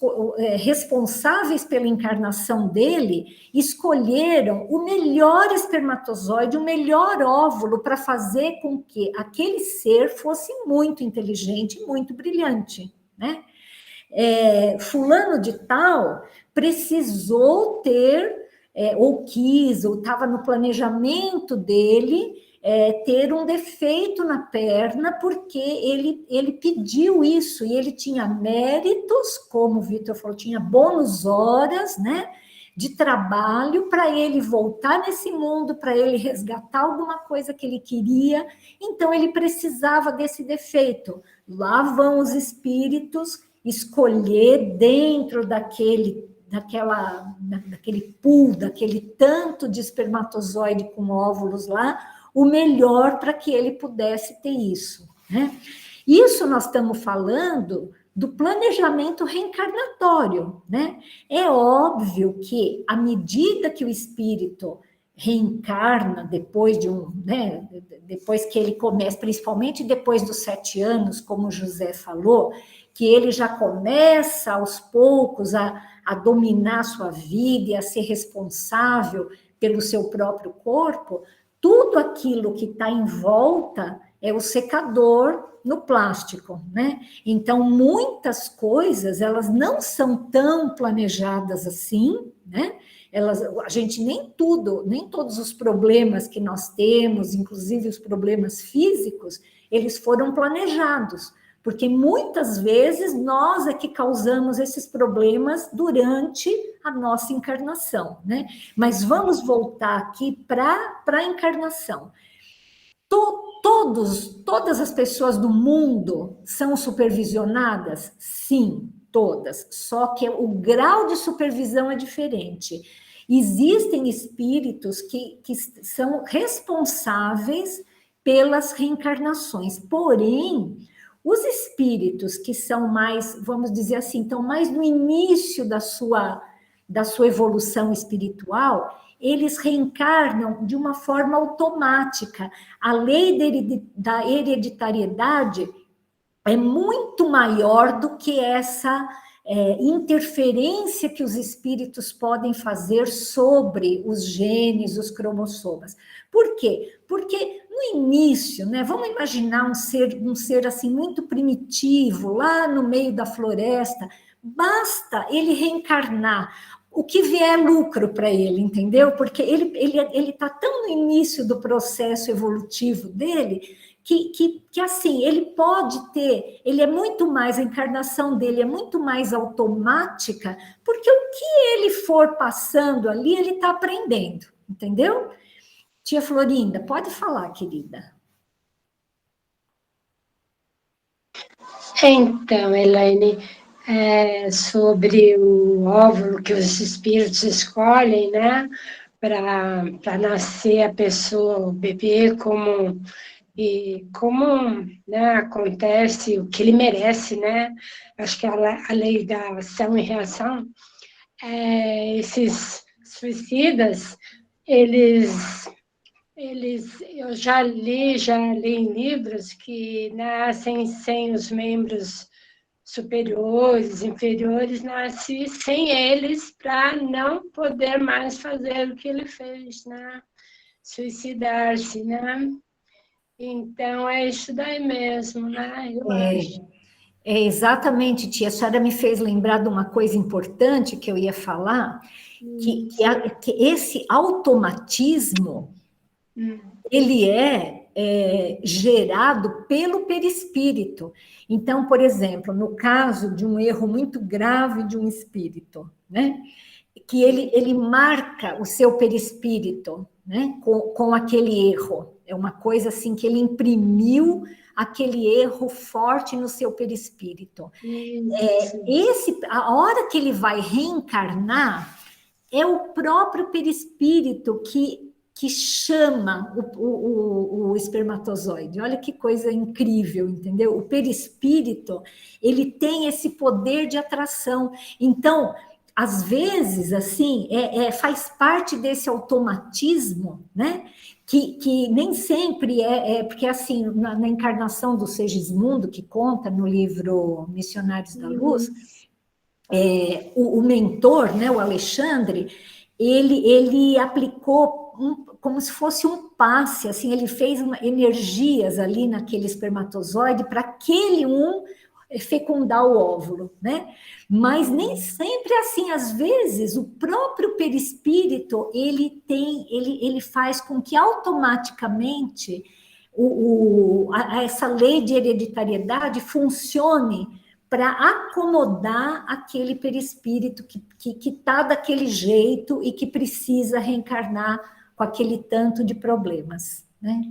responsáveis pela encarnação dele escolheram o melhor espermatozoide, o melhor óvulo para fazer com que aquele ser fosse muito inteligente, muito brilhante, né? Fulano de tal precisou ter, ou quis, ou estava no planejamento dele, ter um defeito na perna, porque ele pediu isso, e ele tinha méritos, como o Vitor falou, tinha bônus horas, né, de trabalho para ele voltar nesse mundo, para ele resgatar alguma coisa que ele queria, então ele precisava desse defeito. Lá vão os espíritos escolher dentro daquele pool, daquele tanto de espermatozoide com óvulos lá, o melhor para que ele pudesse ter isso, né? Isso nós estamos falando do planejamento reencarnatório, né? É óbvio que, à medida que o espírito reencarna depois né, depois que ele começa, principalmente depois dos 7 anos, como o José falou, que ele já começa aos poucos a dominar a sua vida e a ser responsável pelo seu próprio corpo, tudo aquilo que está em volta é o secador no plástico, né? Então, muitas coisas, elas não são tão planejadas assim, né? A gente nem todos os problemas que nós temos, inclusive os problemas físicos, eles foram planejados, porque muitas vezes nós é que causamos esses problemas durante a nossa encarnação, né? Mas vamos voltar aqui para a encarnação. Todas as pessoas do mundo são supervisionadas? Sim, todas. Só que o grau de supervisão é diferente. Existem espíritos que são responsáveis pelas reencarnações, porém, os espíritos que são mais, vamos dizer assim, estão mais no início da sua evolução espiritual, eles reencarnam de uma forma automática. A lei da hereditariedade é muito maior do que essa interferência que os espíritos podem fazer sobre os genes, os cromossomas. Por quê? Porque no início, né, vamos imaginar um ser assim muito primitivo, lá no meio da floresta, basta ele reencarnar, o que vier lucro para ele, entendeu? Porque ele está tão no início do processo evolutivo dele, que assim, ele pode ter, ele é muito mais, a encarnação dele é muito mais automática, porque o que ele for passando ali, ele está aprendendo, entendeu? Tia Florinda, pode falar, querida. Então, Elaine, sobre o óvulo que os espíritos escolhem, né, para nascer a pessoa, o bebê, como né, acontece, o que ele merece, né? Acho que a lei da ação e reação, esses suicidas, eu já li em livros que nascem sem os membros superiores, inferiores, nasce sem eles para não poder mais fazer o que ele fez, né? Suicidar-se, né? Então, é isso daí mesmo, né? Eu acho. É exatamente, tia. A senhora me fez lembrar de uma coisa importante que eu ia falar, que esse automatismo, ele é gerado pelo perispírito. Então, por exemplo, no caso de um erro muito grave de um espírito, né, que ele marca o seu perispírito, né, com aquele erro. É uma coisa assim que ele imprimiu aquele erro forte no seu perispírito. A hora que ele vai reencarnar, é o próprio perispírito que chama o espermatozoide. Olha que coisa incrível, entendeu? O perispírito, ele tem esse poder de atração. Então, às vezes, assim, faz parte desse automatismo, né? Que nem sempre porque, assim, na encarnação do Segismundo, que conta no livro Missionários da Luz, o mentor, né, o Alexandre, ele aplicou como se fosse um passe, assim, ele fez energias ali naquele espermatozoide para aquele fecundar o óvulo, né? Mas nem sempre é assim. Às vezes o próprio perispírito ele faz com que automaticamente essa lei de hereditariedade funcione para acomodar aquele perispírito que está daquele jeito e que precisa reencarnar com aquele tanto de problemas, né?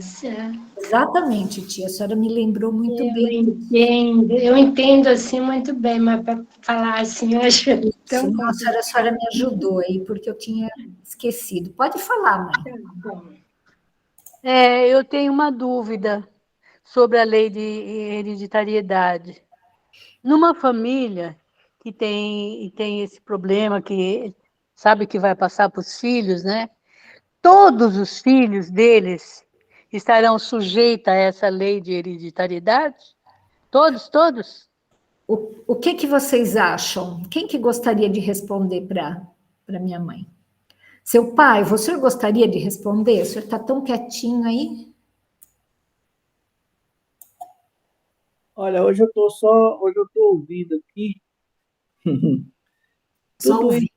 Certo. Exatamente, tia, a senhora me lembrou muito bem. Eu entendo assim muito bem, mas para falar assim, eu acho tão Nossa, a senhora me ajudou aí, porque eu tinha esquecido. Pode falar, mãe. Eu tenho uma dúvida sobre a lei de hereditariedade. Numa família que tem esse problema, que sabe que vai passar para os filhos, né? Todos os filhos deles estarão sujeitos a essa lei de hereditariedade? Todos? O que vocês acham? Quem que gostaria de responder para minha mãe? Seu pai, você gostaria de responder? O senhor está tão quietinho aí? Olha, hoje eu estou ouvindo aqui. Só ouvindo.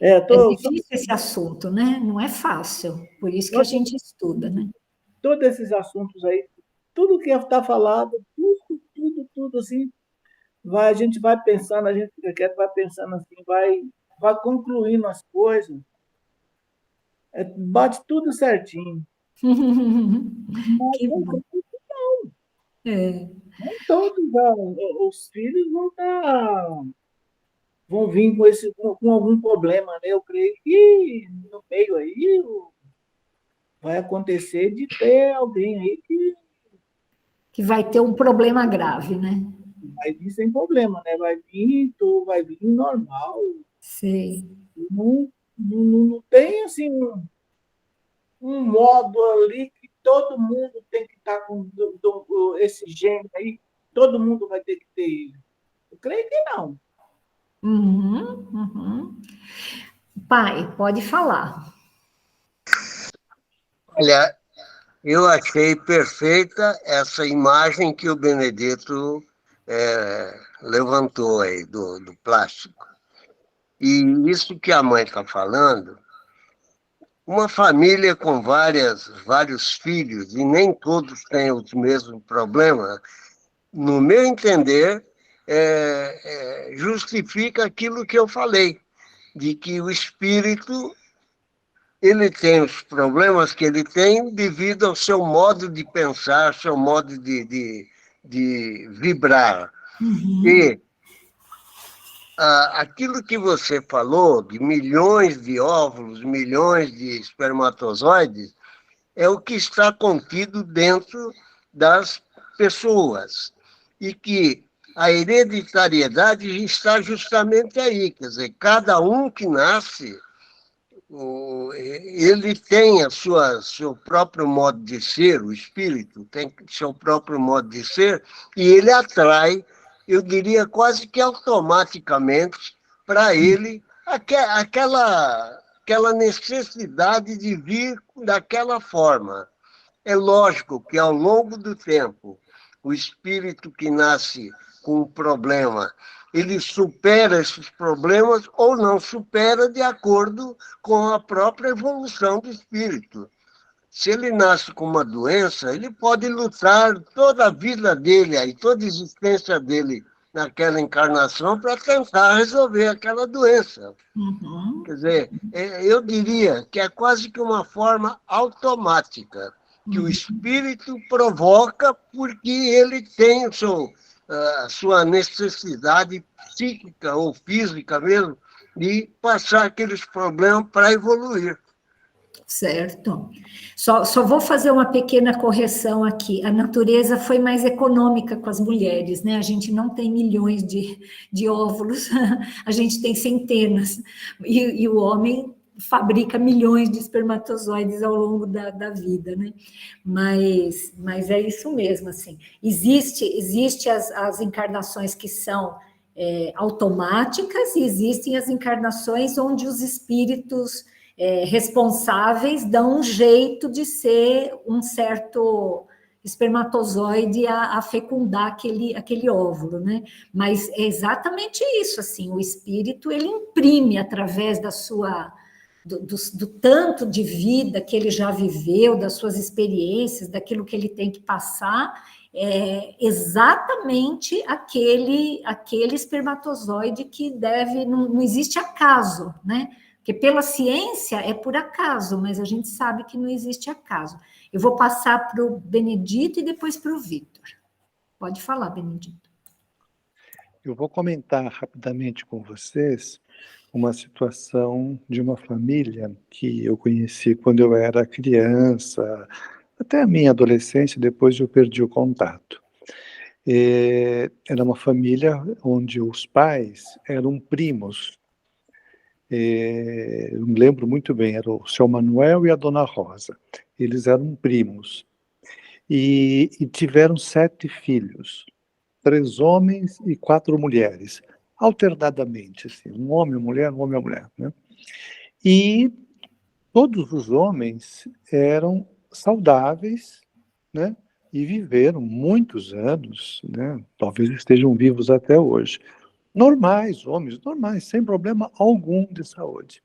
É difícil esse assunto, né? Não é fácil. Por isso que a gente estuda, né? Todos esses assuntos aí, tudo que está falado, tudo assim, a gente vai pensando, a gente fica quieto, vai pensando assim, vai concluindo as coisas, bate tudo certinho. Que bom. Nem todos os filhos vão vir com algum problema, né? Eu creio que no meio aí vai acontecer de ter alguém aí que vai ter um problema grave, né? Vai vir sem problema, né? Vai vir normal. Sei. Não tem assim um modo ali que todo mundo tem que estar com esse gene aí, todo mundo vai ter que ter ele. Eu creio que não. Pai, pode falar. Olha, eu achei perfeita essa imagem que o Benedito levantou aí do plástico. E isso que a mãe está falando, uma família com vários filhos, e nem todos têm os mesmos problemas, no meu entender, justifica aquilo que eu falei, de que o espírito ele tem os problemas que ele tem devido ao seu modo de pensar, seu modo de vibrar. E aquilo que você falou, de milhões de óvulos, milhões de espermatozoides, é o que está contido dentro das pessoas. E que a hereditariedade está justamente aí, quer dizer, cada um que nasce, ele tem seu próprio modo de ser, o espírito tem seu próprio modo de ser, e ele atrai eu diria quase que automaticamente, para ele, aquela necessidade de vir daquela forma. É lógico que, ao longo do tempo, o espírito que nasce com um problema, ele supera esses problemas ou não supera de acordo com a própria evolução do espírito. Se ele nasce com uma doença, ele pode lutar toda a vida dele, aí, toda a existência dele naquela encarnação para tentar resolver aquela doença. Uhum. Quer dizer, eu diria que é quase que uma forma automática, que o espírito provoca porque ele tem a sua necessidade psíquica ou física mesmo de passar aqueles problemas para evoluir. Certo. Só vou fazer uma pequena correção aqui. A natureza foi mais econômica com as mulheres, né? A gente não tem milhões de óvulos, a gente tem centenas. E o homem fabrica milhões de espermatozoides ao longo da vida, né? Mas é isso mesmo, assim. Existe as encarnações que são automáticas e existem as encarnações onde os espíritos responsáveis dão um jeito de ser um certo espermatozoide a fecundar aquele óvulo, né? Mas é exatamente isso, assim, o espírito, ele imprime através do tanto de vida que ele já viveu, das suas experiências, daquilo que ele tem que passar, exatamente aquele espermatozoide que não existe acaso, né? Porque pela ciência é por acaso, mas a gente sabe que não existe acaso. Eu vou passar para o Benedito e depois para o Vitor. Pode falar, Benedito. Eu vou comentar rapidamente com vocês uma situação de uma família que eu conheci quando eu era criança, até a minha adolescência, depois eu perdi o contato. Era uma família onde os pais eram primos. Eu me lembro muito bem, era o seu Manuel e a dona Rosa. Eles eram primos. E tiveram 7 filhos, 3 homens e 4 mulheres, alternadamente, assim, um homem, uma mulher, um homem e uma mulher, né? E todos os homens eram saudáveis, né? E viveram muitos anos, né? Talvez estejam vivos até hoje. Normais, homens normais, sem problema algum de saúde.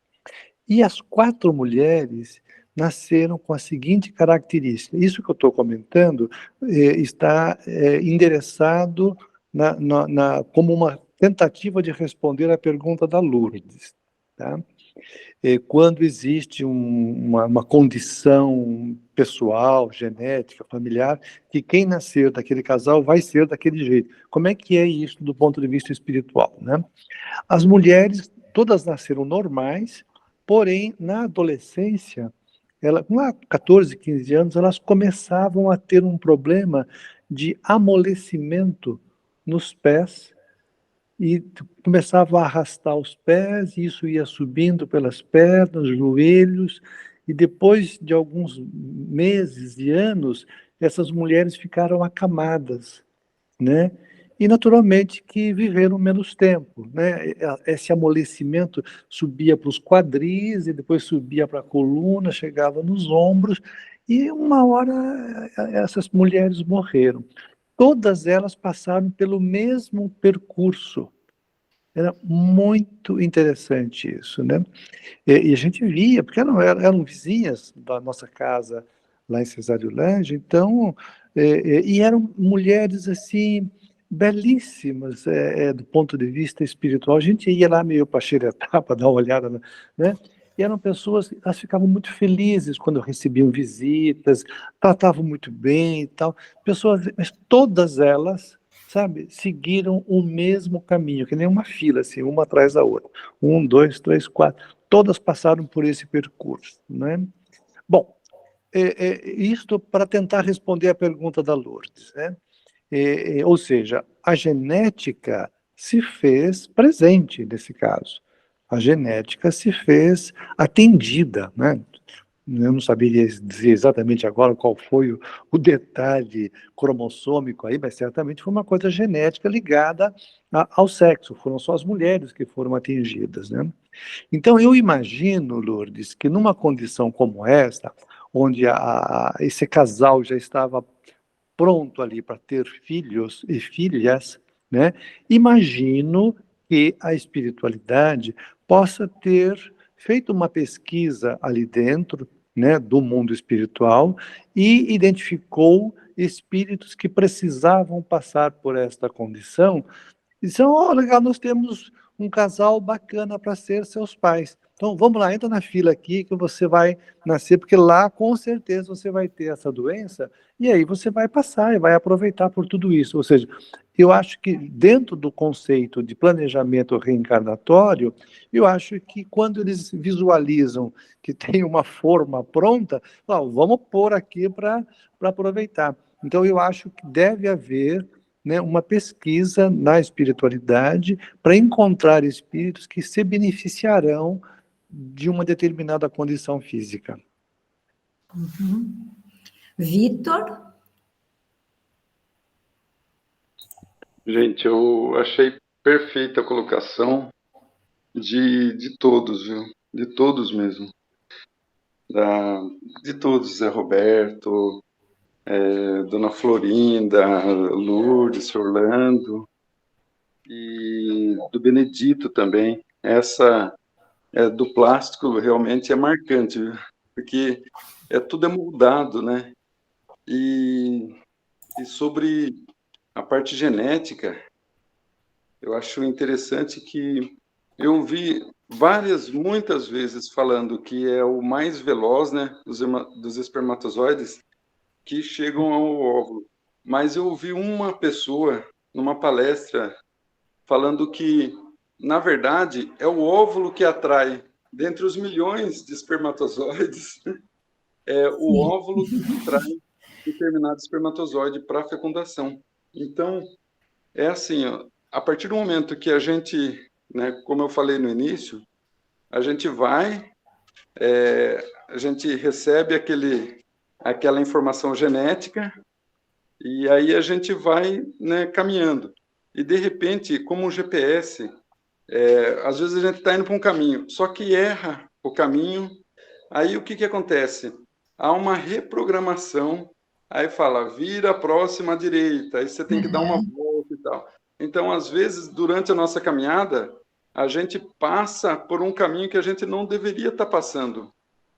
E as 4 mulheres nasceram com a seguinte característica. Isso que eu estou comentando está endereçado como uma tentativa de responder à pergunta da Lourdes. Tá? Quando existe uma condição pessoal, genética, familiar, que quem nascer daquele casal vai ser daquele jeito. Como é que é isso do ponto de vista espiritual, né? As mulheres, todas nasceram normais, porém, na adolescência, com 14, 15 anos, elas começavam a ter um problema de amolecimento nos pés, e começava a arrastar os pés, e isso ia subindo pelas pernas, joelhos, e depois de alguns meses e anos, essas mulheres ficaram acamadas, né? E naturalmente que viveram menos tempo, né? Esse amolecimento subia para os quadris, e depois subia para a coluna, chegava nos ombros, e uma hora essas mulheres morreram. Todas elas passaram pelo mesmo percurso. Era muito interessante isso, né? E a gente via, porque eram vizinhas da nossa casa lá em Cesareolândia, então, e eram mulheres, assim, belíssimas do ponto de vista espiritual. A gente ia lá meio para xeretar, para dar uma olhada, né? E eram pessoas, elas ficavam muito felizes quando recebiam visitas, tratavam muito bem e tal. Pessoas, mas todas elas, sabe, seguiram o mesmo caminho, que nem uma fila, assim, uma atrás da outra. 1, 2, 3, 4. Todas passaram por esse percurso, né? Bom, isto para tentar responder a pergunta da Lourdes, né? Ou seja, a genética se fez presente nesse caso. A genética se fez atendida, né? Eu não saberia dizer exatamente agora qual foi o detalhe cromossômico aí, mas certamente foi uma coisa genética ligada ao sexo, foram só as mulheres que foram atingidas, né? Então, eu imagino, Lourdes, que numa condição como esta, onde esse casal já estava pronto ali para ter filhos e filhas, né? Imagino que a espiritualidade possa ter feito uma pesquisa ali dentro, né, do mundo espiritual e identificou espíritos que precisavam passar por esta condição. Então, oh, legal, nós temos um casal bacana para ser seus pais. Então, vamos lá, entra na fila aqui que você vai nascer, porque lá com certeza você vai ter essa doença, e aí você vai passar e vai aproveitar por tudo isso. Ou seja, eu acho que dentro do conceito de planejamento reencarnatório, eu acho que quando eles visualizam que tem uma forma pronta, vamos pôr aqui para aproveitar. Então, eu acho que deve haver, né, uma pesquisa na espiritualidade para encontrar espíritos que se beneficiarão de uma determinada condição física. Uhum. Vitor? Gente, eu achei perfeita a colocação de todos, viu? De todos mesmo. De todos, Zé Roberto, Dona Florinda, Lourdes, Orlando, e do Benedito também. Essa do plástico realmente é marcante, viu? Porque tudo é moldado, né? E sobre a parte genética, eu acho interessante que eu vi muitas vezes falando que é o mais veloz, né, dos espermatozoides que chegam ao óvulo. Mas eu ouvi uma pessoa numa palestra falando que, na verdade, é o óvulo que atrai, dentre os milhões de espermatozoides, é o óvulo que atrai determinado espermatozoide para a fecundação. Então, é assim, ó, a partir do momento que a gente, né, como eu falei no início, a gente a gente recebe aquela informação genética e aí a gente vai, né, caminhando. E, de repente, como o GPS, às vezes a gente está indo para um caminho, só que erra o caminho, aí o que acontece? Há uma reprogramação, aí fala, vira a próxima à direita, aí você tem que dar uma volta e tal. Então, às vezes, durante a nossa caminhada, a gente passa por um caminho que a gente não deveria estar passando,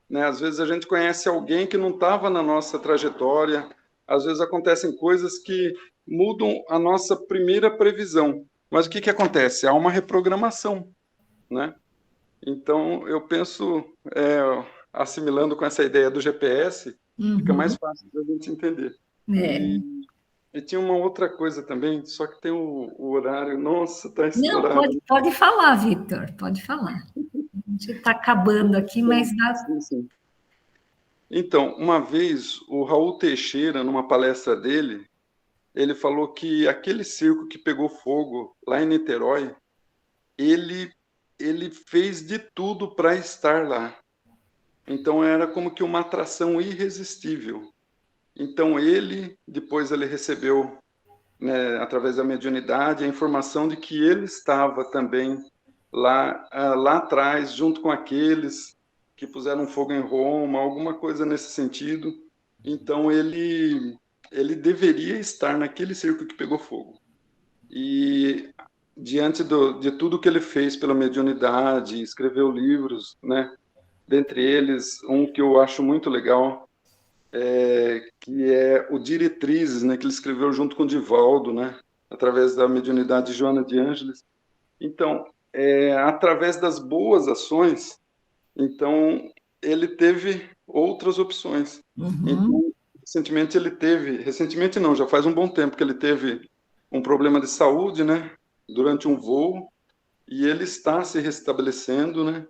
né? Às vezes a gente conhece alguém que não estava na nossa trajetória, às vezes acontecem coisas que mudam a nossa primeira previsão. Mas o que acontece? Há uma reprogramação, né? Então, eu penso, assimilando com essa ideia do GPS, fica mais fácil da gente entender. E tinha uma outra coisa também, só que tem o horário. Nossa, está estourado. Não, pode falar, Vitor, pode falar. A gente está acabando aqui, mas dá... Sim. Então, uma vez, o Raul Teixeira, numa palestra dele, ele falou que aquele circo que pegou fogo lá em Niterói, ele fez de tudo para estar lá. Então, era como que uma atração irresistível. Então, depois ele recebeu, né, através da mediunidade, a informação de que ele estava também lá atrás, junto com aqueles que puseram fogo em Roma, alguma coisa nesse sentido. Então, ele deveria estar naquele circo que pegou fogo. E, diante de tudo que ele fez pela mediunidade, escreveu livros, né? Dentre eles, um que eu acho muito legal, que é o Diretrizes, né? Que ele escreveu junto com o Divaldo, né? Através da mediunidade de Joana de Ângeles. Então, através das boas ações, então, ele teve outras opções. Então, recentemente não, já faz um bom tempo que ele teve um problema de saúde, né, durante um voo, e ele está se restabelecendo, né?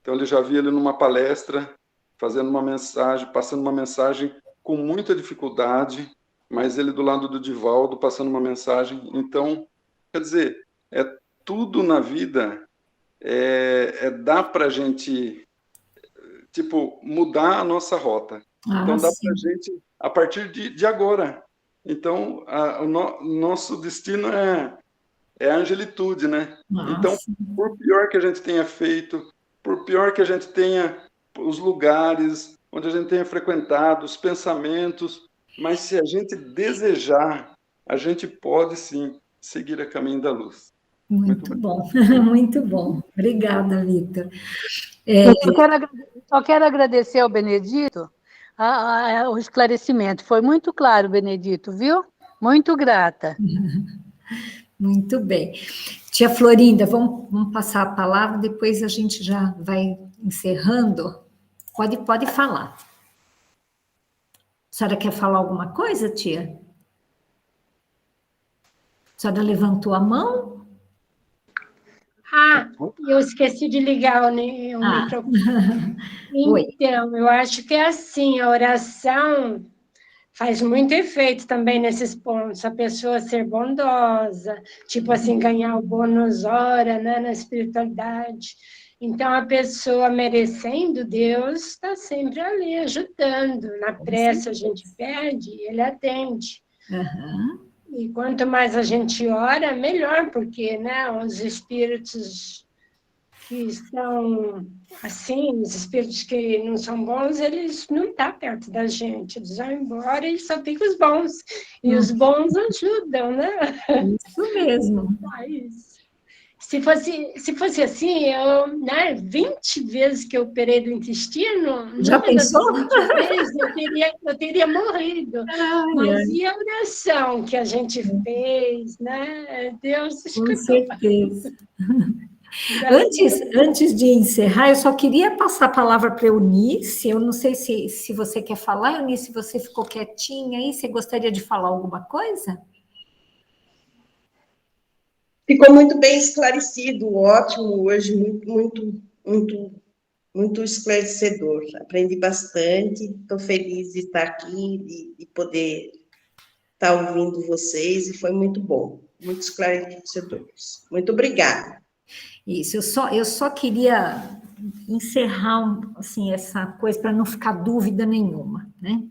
Então, ele já via ele numa palestra, passando uma mensagem com muita dificuldade, mas ele do lado do Divaldo, passando uma mensagem. Então, quer dizer, tudo na vida dá para a gente tipo, mudar a nossa rota. Então, dá para a gente, a partir de agora. Então, nosso destino é a angelitude, né? Então, por pior que a gente tenha feito, por pior que a gente tenha os lugares onde a gente tenha frequentado, os pensamentos, mas se a gente desejar, a gente pode, sim, seguir a caminho da luz. Muito bom, muito bom. Obrigada, Vitor. Só quero agradecer ao Benedito o esclarecimento. Foi muito claro, Benedito, viu? Muito grata. Muito bem. Tia Florinda, vamos passar a palavra, depois a gente já vai encerrando. Pode falar. A senhora quer falar alguma coisa, tia? A senhora levantou a mão? Eu esqueci de ligar o microfone. Então, eu acho que é assim, a oração faz muito efeito também nesses pontos, a pessoa ser bondosa, tipo assim, ganhar o bônus hora, né, na espiritualidade. Então, a pessoa merecendo Deus está sempre ali ajudando. Na prece a gente pede, ele atende. E quanto mais a gente ora, melhor, porque, né, os espíritos que estão assim, os espíritos que não são bons, eles não estão perto da gente, eles vão embora e só ficam os bons. E os bons ajudam, né? Isso mesmo. Se fosse assim, né, 20 vezes que eu operei do intestino, já pensou? 20 vezes eu teria morrido. Mas e a oração que a gente fez, né? Deus escutou. Com certeza. Antes de encerrar, eu só queria passar a palavra para a Eunice. Eu não sei se você quer falar, Eunice, você ficou quietinha aí, você gostaria de falar alguma coisa? Ficou muito bem esclarecido, ótimo, hoje muito esclarecedor. Aprendi bastante, estou feliz de estar aqui, de poder estar ouvindo vocês, e foi muito bom, muito esclarecedor. Muito obrigada. Isso, eu só queria encerrar assim, essa coisa para não ficar dúvida nenhuma, né?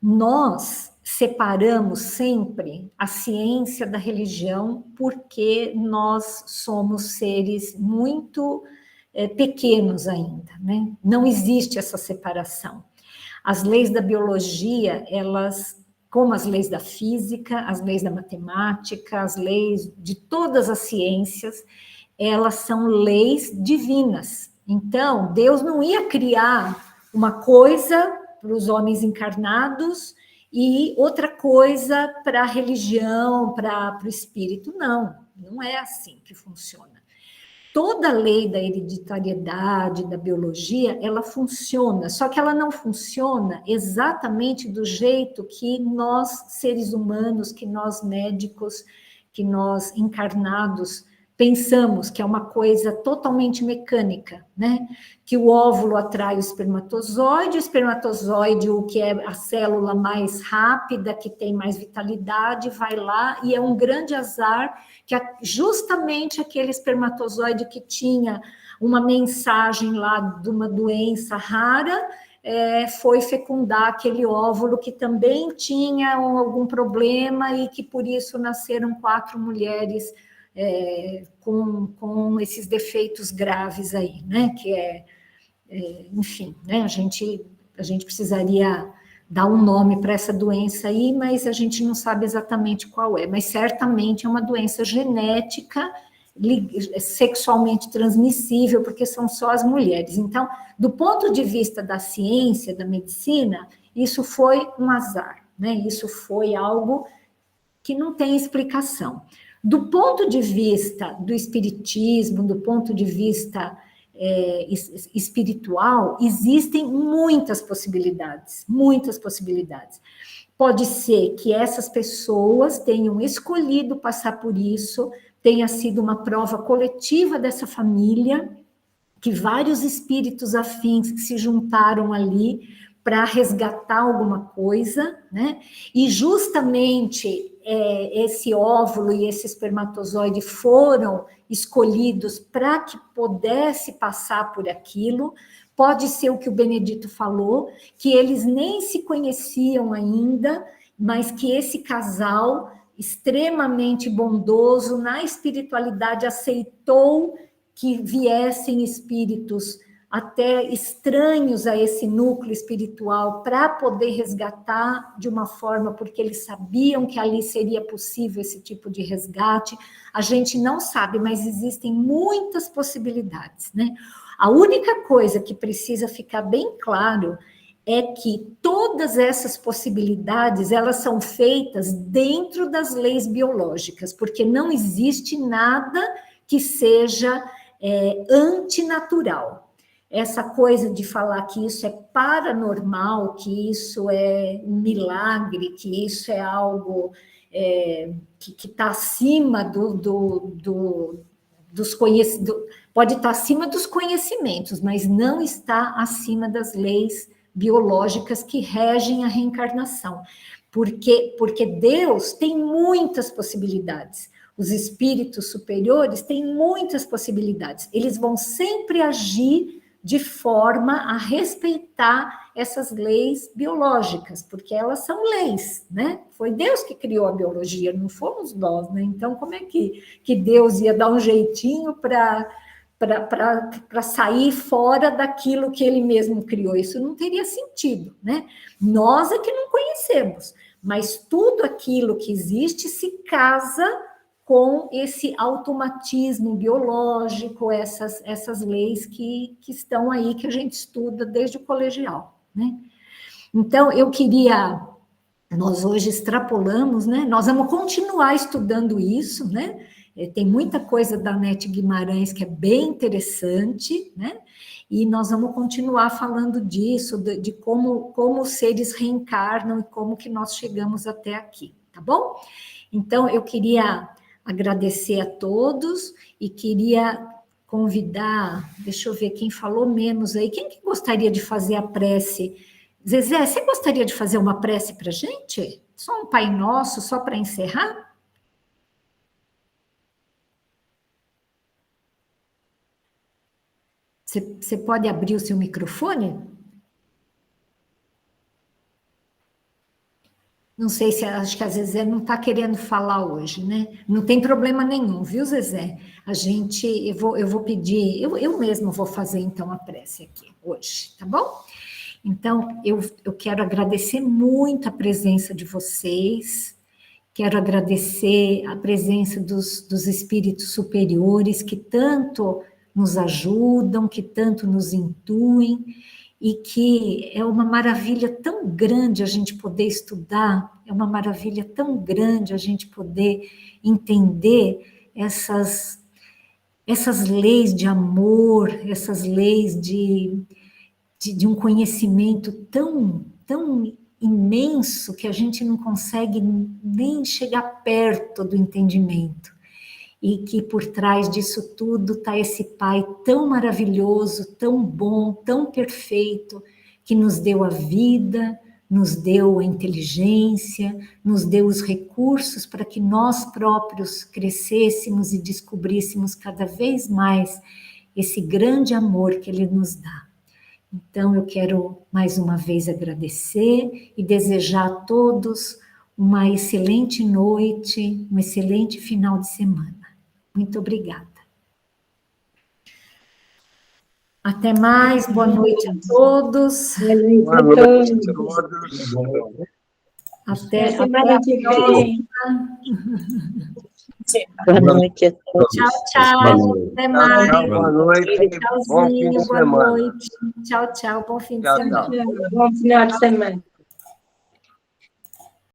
Nós separamos sempre a ciência da religião porque nós somos seres muito pequenos ainda, né? Não existe essa separação. As leis da biologia, elas, como as leis da física, as leis da matemática, as leis de todas as ciências, elas são leis divinas. Então, Deus não ia criar uma coisa para os homens encarnados e outra coisa para a religião, para o espírito. Não é assim que funciona. Toda a lei da hereditariedade, da biologia, ela funciona, só que ela não funciona exatamente do jeito que nós, seres humanos, que nós médicos, que nós encarnados, pensamos que é uma coisa totalmente mecânica, né? Que o óvulo atrai o espermatozoide, o que é a célula mais rápida, que tem mais vitalidade, vai lá, e é um grande azar que justamente aquele espermatozoide que tinha uma mensagem lá de uma doença rara, foi fecundar aquele óvulo que também tinha algum problema e que por isso nasceram 4 mulheres com esses defeitos graves aí, né? Que enfim, né? A gente precisaria dar um nome para essa doença aí, mas a gente não sabe exatamente qual é. Mas certamente é uma doença genética, sexualmente transmissível, porque são só as mulheres. Então, do ponto de vista da ciência, da medicina, isso foi um azar, né? Isso foi algo que não tem explicação. Do ponto de vista do espiritismo, do ponto de vista espiritual, existem muitas possibilidades, muitas possibilidades. Pode ser que essas pessoas tenham escolhido passar por isso, tenha sido uma prova coletiva dessa família, que vários espíritos afins se juntaram ali para resgatar alguma coisa, né? E justamente esse óvulo e esse espermatozoide foram escolhidos para que pudesse passar por aquilo. Pode ser o que o Benedito falou, que eles nem se conheciam ainda, mas que esse casal extremamente bondoso na espiritualidade aceitou que viessem espíritos até estranhos a esse núcleo espiritual para poder resgatar de uma forma, porque eles sabiam que ali seria possível esse tipo de resgate. A gente não sabe, mas existem muitas possibilidades, né? A única coisa que precisa ficar bem claro é que todas essas possibilidades, elas são feitas dentro das leis biológicas, porque não existe nada que seja antinatural. Essa coisa de falar que isso é paranormal, que isso é um milagre, que isso é algo que está acima dos conhecimentos, pode estar acima dos conhecimentos, mas não está acima das leis biológicas que regem a reencarnação. Porque Deus tem muitas possibilidades. Os espíritos superiores têm muitas possibilidades. Eles vão sempre agir de forma a respeitar essas leis biológicas, porque elas são leis, né? Foi Deus que criou a biologia, não fomos nós, né? Então, como é que Deus ia dar um jeitinho para sair fora daquilo que ele mesmo criou? Isso não teria sentido, né? Nós é que não conhecemos, mas tudo aquilo que existe se casa com esse automatismo biológico, essas leis que estão aí, que a gente estuda desde o colegial, né? Então, nós hoje extrapolamos, né? Nós vamos continuar estudando isso, né? Tem muita coisa da Nete Guimarães que é bem interessante, né? E nós vamos continuar falando disso, de como os seres reencarnam e como que nós chegamos até aqui, tá bom? Então, eu queria agradecer a todos e queria convidar, deixa eu ver quem falou menos aí, quem que gostaria de fazer a prece? Zezé, você gostaria de fazer uma prece para a gente? Só um Pai Nosso, só para encerrar? Você pode abrir o seu microfone? Não sei se, acho que a Zezé não está querendo falar hoje, né? Não tem problema nenhum, viu, Zezé? Eu vou pedir, eu mesma vou fazer, então, a prece aqui, hoje, tá bom? Então, eu quero agradecer muito a presença de vocês, quero agradecer a presença dos espíritos superiores que tanto nos ajudam, que tanto nos intuem, e que é uma maravilha tão grande a gente poder estudar, é uma maravilha tão grande a gente poder entender essas leis de amor, essas leis de um conhecimento tão imenso que a gente não consegue nem chegar perto do entendimento. E que por trás disso tudo está esse Pai tão maravilhoso, tão bom, tão perfeito, que nos deu a vida, nos deu a inteligência, nos deu os recursos para que nós próprios crescêssemos e descobríssemos cada vez mais esse grande amor que Ele nos dá. Então, eu quero mais uma vez agradecer e desejar a todos uma excelente noite, um excelente final de semana. Muito obrigada. Até mais, boa noite a todos. Boa noite a todos. Até semana que vem. Boa noite a todos. Tchau, tchau. Até mais. Boa noite. Bom fim de semana. Boa noite. Tchau, tchau. Bom fim de semana. Bom final de semana.